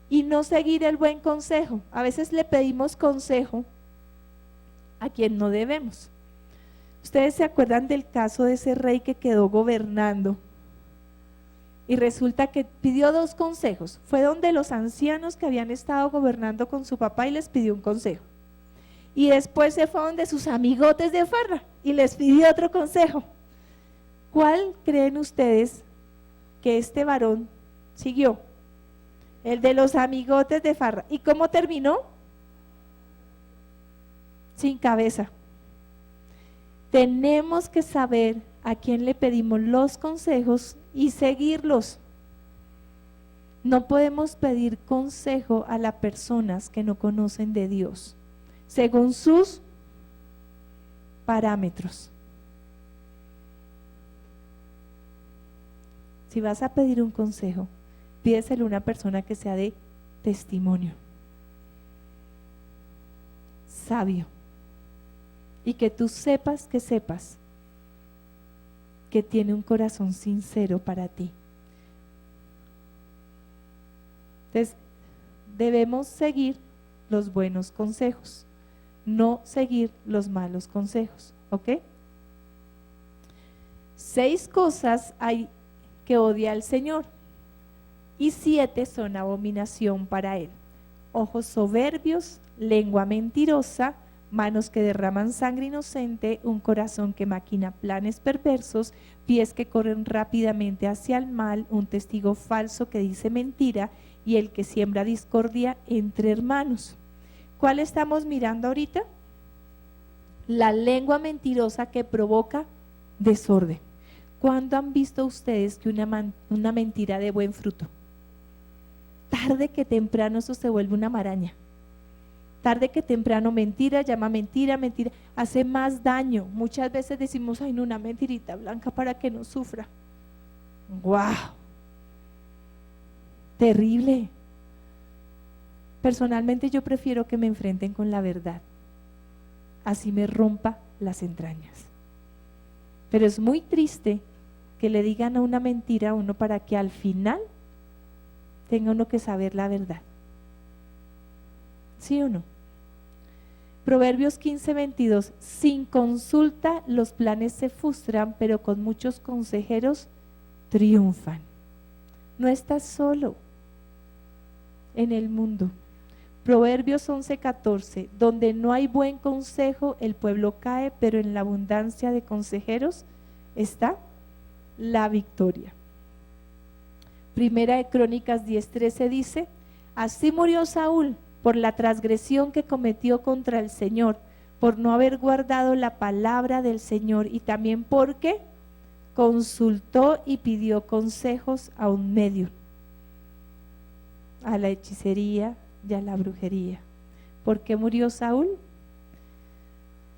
Y no seguir el buen consejo. A veces le pedimos consejo a quien no debemos. Ustedes se acuerdan del caso de ese rey que quedó gobernando y resulta que pidió 2 consejos. Fue donde los ancianos que habían estado gobernando con su papá y les pidió un consejo. Y después se fue donde sus amigotes de farra y les pidió otro consejo. ¿Cuál creen ustedes que este varón siguió? El de los amigotes de farra. ¿Y cómo terminó? Sin cabeza. Tenemos que saber a quién le pedimos los consejos y seguirlos. No podemos pedir consejo a las personas que no conocen de Dios, según sus parámetros. Si vas a pedir un consejo, pídeselo a una persona que sea de testimonio, sabio, y que tú sepas que tiene un corazón sincero para ti. Entonces, debemos seguir los buenos consejos, no seguir los malos consejos, ¿ok? 6 cosas hay que odia al Señor y 7 son abominación para Él: ojos soberbios, lengua mentirosa, manos que derraman sangre inocente, un corazón que maquina planes perversos, pies que corren rápidamente hacia el mal, un testigo falso que dice mentira y el que siembra discordia entre hermanos. ¿Cuál estamos mirando ahorita? La lengua mentirosa que provoca desorden. ¿Cuándo han visto ustedes que una mentira de buen fruto? Tarde que temprano eso se vuelve una maraña. Tarde que temprano mentira llama mentira, mentira, hace más daño. Muchas veces decimos, ay no, una mentirita blanca para que no sufra. ¡Wow! Terrible. Personalmente yo prefiero que me enfrenten con la verdad, así me rompa las entrañas. Pero es muy triste que le digan a una mentira a uno para que al final tenga uno que saber la verdad. ¿Sí o no? Proverbios 15:22, sin consulta los planes se frustran, pero con muchos consejeros triunfan. No estás solo en el mundo. Proverbios 11:14, donde no hay buen consejo el pueblo cae, pero en la abundancia de consejeros está la victoria. Primera de Crónicas 10:13 dice, así murió Saúl por la transgresión que cometió contra el Señor, por no haber guardado la palabra del Señor y también porque consultó y pidió consejos a un medium, a la hechicería y a la brujería. ¿Por qué murió Saúl?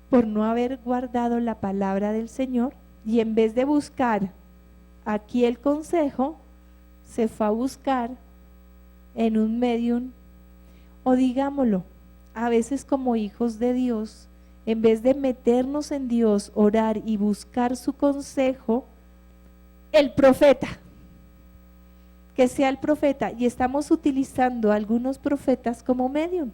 Por no haber guardado la palabra del Señor y en vez de buscar aquí el consejo, se fue a buscar en un medium. O digámoslo, a veces como hijos de Dios, en vez de meternos en Dios, orar y buscar su consejo, el profeta, que sea el profeta, y estamos utilizando a algunos profetas como medium.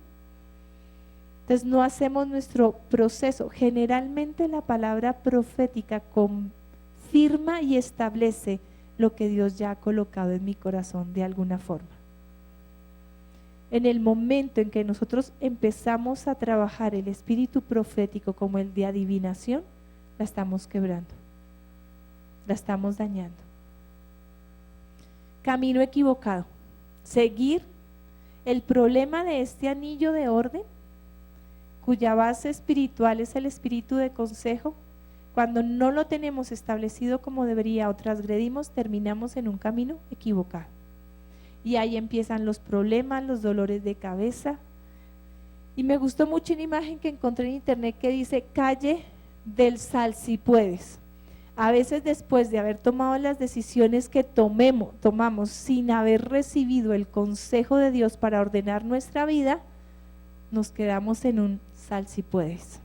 Entonces no hacemos nuestro proceso. Generalmente la palabra profética confirma y establece lo que Dios ya ha colocado en mi corazón de alguna forma. En el momento en que nosotros empezamos a trabajar el espíritu profético como el de adivinación, la estamos quebrando, la estamos dañando. camino equivocado, seguir el problema de este anillo de orden, cuya base espiritual es el espíritu de consejo. Cuando no lo tenemos establecido como debería o transgredimos, terminamos en un camino equivocado. Y ahí empiezan los problemas, los dolores de cabeza. Y me gustó mucho una imagen que encontré en internet que dice calle del sal si puedes. A veces después de haber tomado las decisiones que tomamos sin haber recibido el consejo de Dios para ordenar nuestra vida, nos quedamos en un sal si puedes.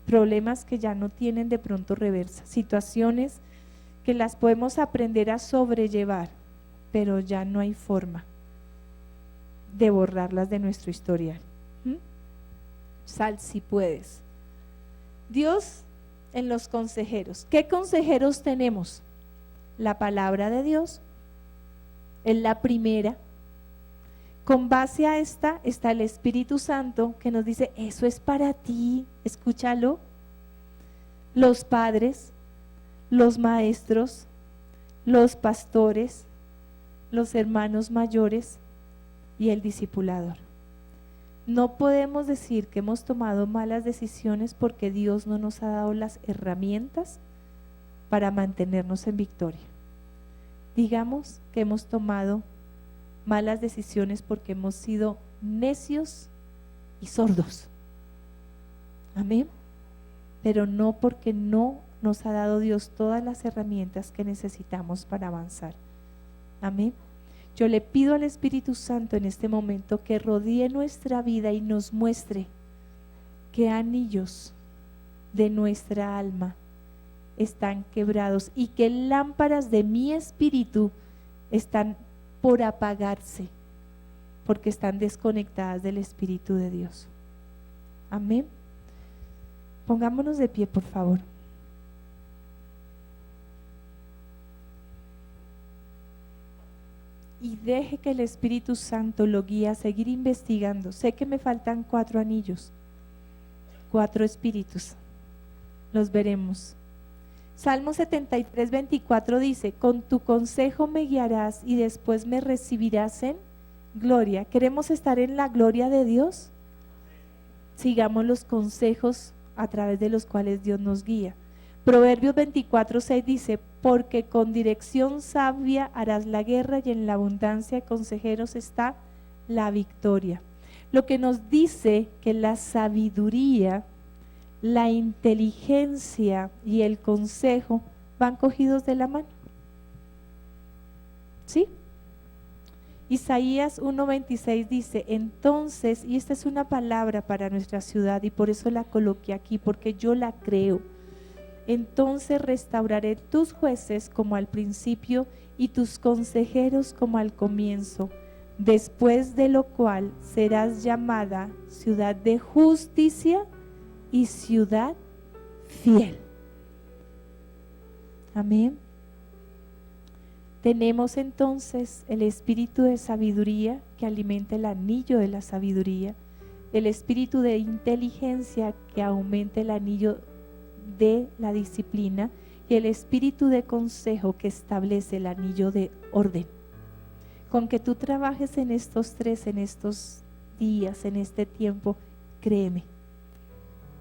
Problemas que ya no tienen de pronto reversa, situaciones que las podemos aprender a sobrellevar, pero ya no hay forma de borrarlas de nuestro historial. Sal si puedes. Dios en los consejeros. ¿Qué consejeros tenemos? La palabra de Dios es la primera. Con base a esta está el Espíritu Santo que nos dice, eso es para ti, escúchalo. Los padres, los maestros, los pastores, los hermanos mayores y el discipulador. No podemos decir que hemos tomado malas decisiones porque Dios no nos ha dado las herramientas para mantenernos en victoria. Digamos que hemos tomado malas decisiones porque hemos sido necios y sordos. Amén. Pero no porque no nos ha dado Dios todas las herramientas que necesitamos para avanzar. Amén. Yo le pido al Espíritu Santo en este momento que rodee nuestra vida y nos muestre qué anillos de nuestra alma están quebrados y qué lámparas de mi espíritu están por apagarse porque están desconectadas del Espíritu de Dios. Amén. Pongámonos de pie, por favor. Y deje que el Espíritu Santo lo guíe a seguir investigando. Sé que me faltan 4 anillos, 4 espíritus. Los veremos. Salmo 73, 24 dice, con tu consejo me guiarás y después me recibirás en gloria. ¿Queremos estar en la gloria de Dios? Sigamos los consejos a través de los cuales Dios nos guía. Proverbios 24, 6 dice, porque con dirección sabia harás la guerra y en la abundancia de consejeros está la victoria. Lo que nos dice que la sabiduría, la inteligencia y el consejo van cogidos de la mano. ¿Sí? Isaías 1:26 dice, entonces, y esta es una palabra para nuestra ciudad y por eso la coloqué aquí, porque yo la creo. Entonces restauraré tus jueces como al principio y tus consejeros como al comienzo, después de lo cual serás llamada ciudad de justicia y ciudad fiel. Amén. Tenemos entonces el espíritu de sabiduría que alimenta el anillo de la sabiduría, el espíritu de inteligencia que aumenta el anillo de la disciplina y el espíritu de consejo que establece el anillo de orden. Con que tú trabajes en estos 3, en estos días, en este tiempo, créeme,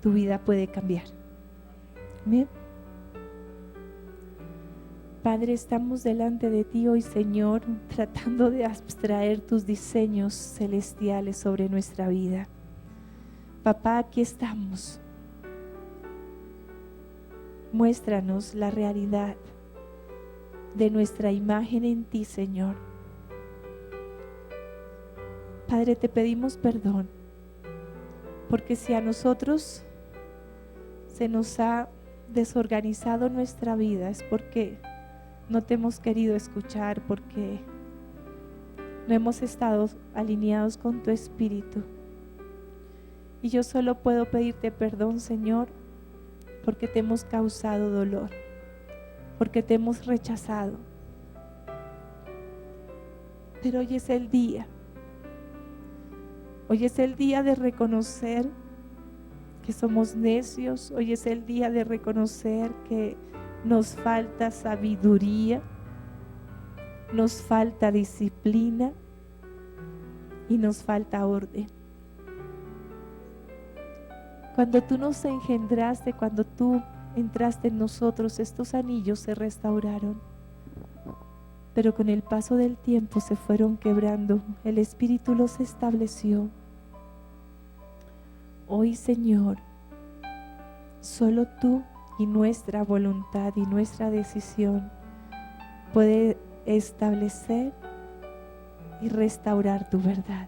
tu vida puede cambiar. Amén. Padre, estamos delante de ti hoy, Señor, tratando de abstraer tus diseños celestiales sobre nuestra vida. Papá, aquí estamos. Muéstranos la realidad de nuestra imagen en ti, Señor. Padre, te pedimos perdón, porque si a nosotros se nos ha desorganizado nuestra vida es porque no te hemos querido escuchar, porque no hemos estado alineados con tu espíritu. Y yo solo puedo pedirte perdón, Señor, porque te hemos causado dolor, porque te hemos rechazado. Pero hoy es el día. Hoy es el día de reconocer que somos necios. Hoy es el día de reconocer que nos falta sabiduría. nos falta disciplina y nos falta orden. Cuando tú nos engendraste, cuando tú entraste en nosotros, estos anillos se restauraron. Pero con el paso del tiempo se fueron quebrando, el Espíritu los estableció. Hoy, Señor, solo tú y nuestra voluntad y nuestra decisión puede establecer y restaurar tu verdad.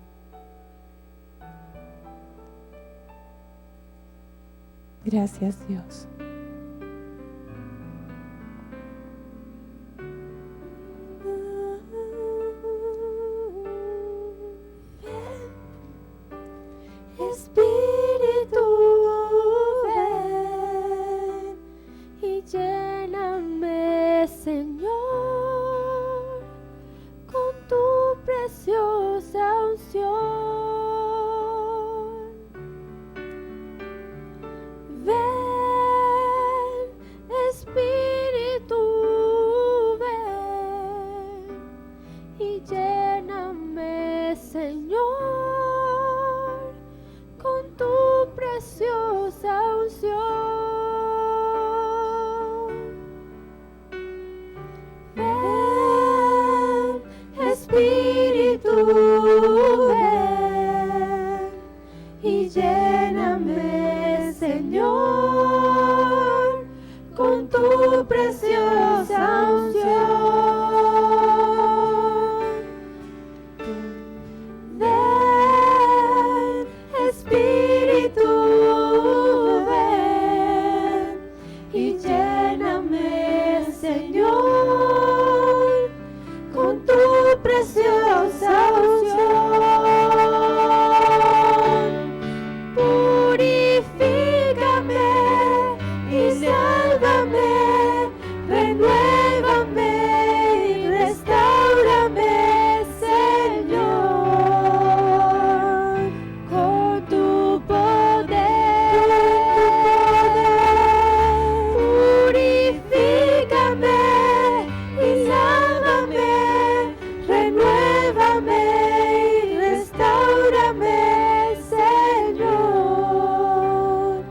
Gracias, Dios. Espíritu, ven y lléname, Señor, con tu preciosa unción. Ven, Espíritu, ven y lléname, Señor, con tu preciosa unción. Ven, Espíritu, ven y lléname, Señor, con tu preciosa unción. Ven, Espíritu, ven y lléname, Señor, con tu preciosa unción. Purifícame y sálvame, renuévame y restaurame, Señor, con tu poder. Purifícame y sálvame, renuévame y restaurame, Señor.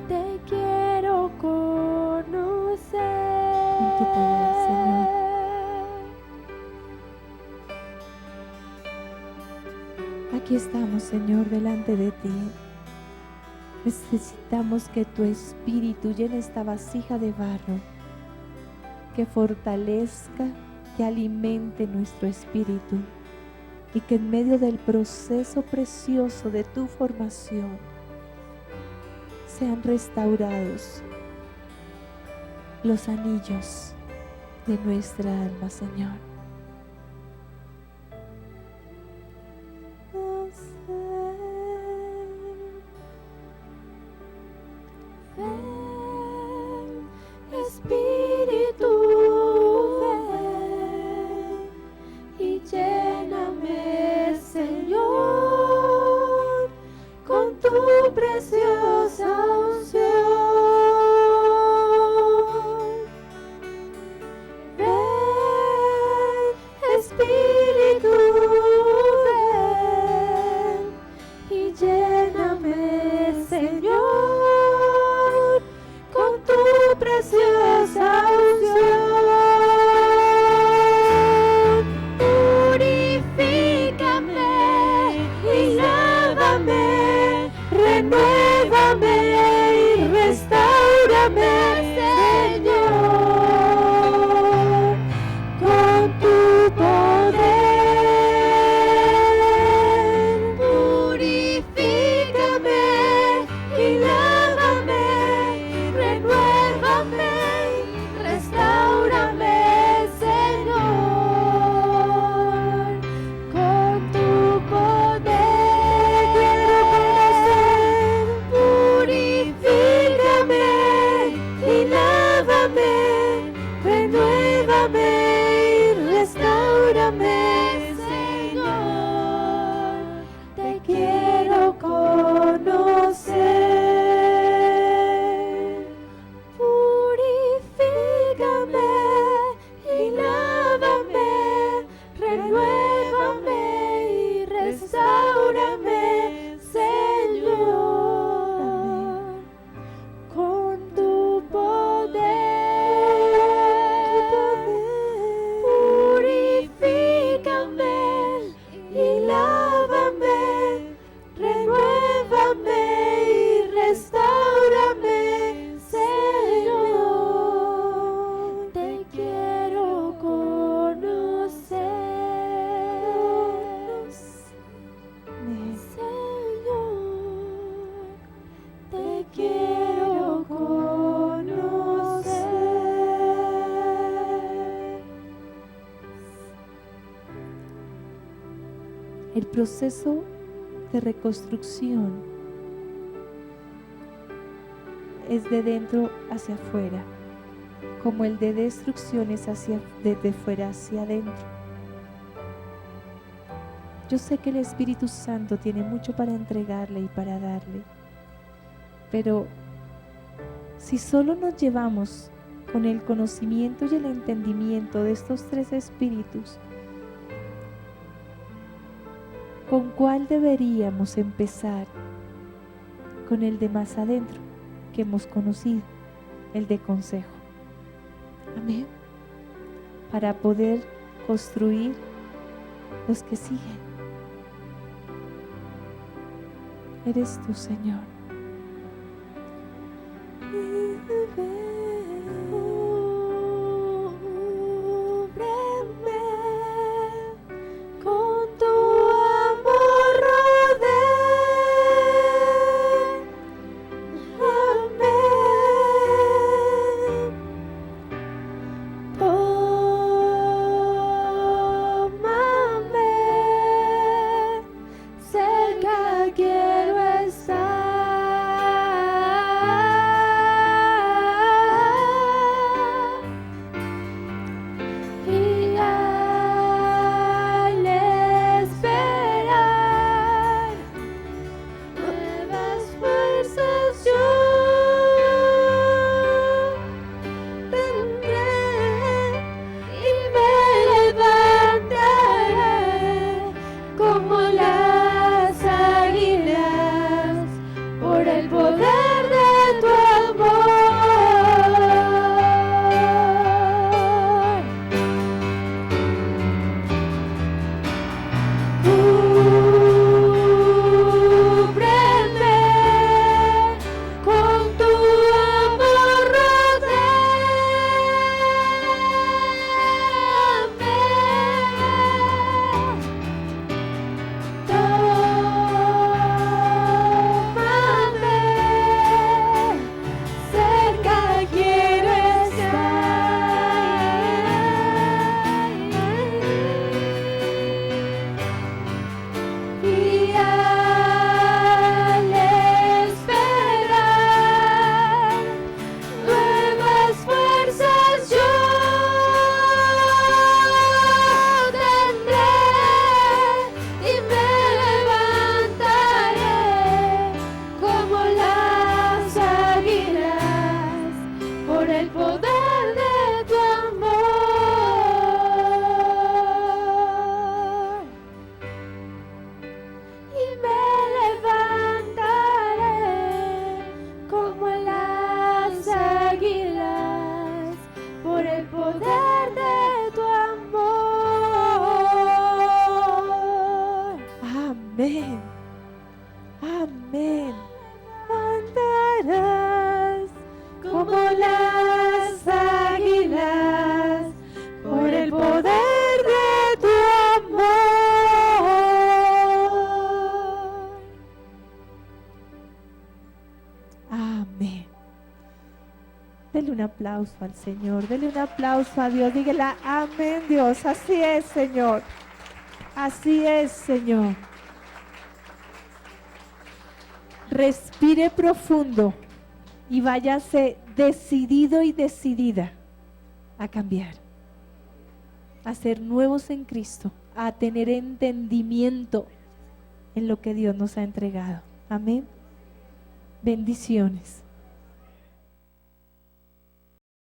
Te quiero conocer. Con tu poder, Señor. Aquí estamos, Señor, delante de ti. Necesitamos que tu Espíritu llene esta vasija de barro, que fortalezca, que alimente nuestro espíritu y que en medio del proceso precioso de tu formación sean restaurados los anillos de nuestra alma, Señor. Ven, Espíritu, ven y lléname, Señor, con tu preciosa unción. Ven, Espíritu, ven y lléname, Señor, con tu preciosa unción. Purifícame y lávame, renuévame y restaurame, Señor, con tu poder. Purifícame y lávame, renuévame y restaurame, Señor, con tu poder. quiero conocer. El proceso de reconstrucción es de dentro hacia afuera, como el de destrucción es desde fuera hacia adentro. Yo sé que el Espíritu Santo tiene mucho para entregarle y para darle, pero si solo nos llevamos con el conocimiento y el entendimiento de estos tres espíritus, ¿con cuál deberíamos empezar? Con el de más adentro que hemos conocido, el de consejo. Amén. Para poder construir los que siguen. Eres tú, Señor. Cúbreme con tu amor, rodéame. Tómame, cerca quiero estar. Y al esperar nuevas fuerzas yo tendré y me levantaré como las águilas por el poder de tu amor. Cúbreme con tu amor, rodéame. Tómame, cerca quiero estar. Y al esperar nuevas fuerzas yo tendré y me levantaré como las águilas por el poder de tu amor. Y me levantaré como las águilas por el poder de tu amor. Amén. Amén. Levantarás como las águilas por el poder de tu amor. Amén. Dele un aplauso al Señor, dele un aplauso a Dios, dígale amén, Dios, así es, Señor, así es, Señor. Respire profundo y váyase decidido y decidida a cambiar, a ser nuevos en Cristo, a tener entendimiento en lo que Dios nos ha entregado. Amén. Bendiciones.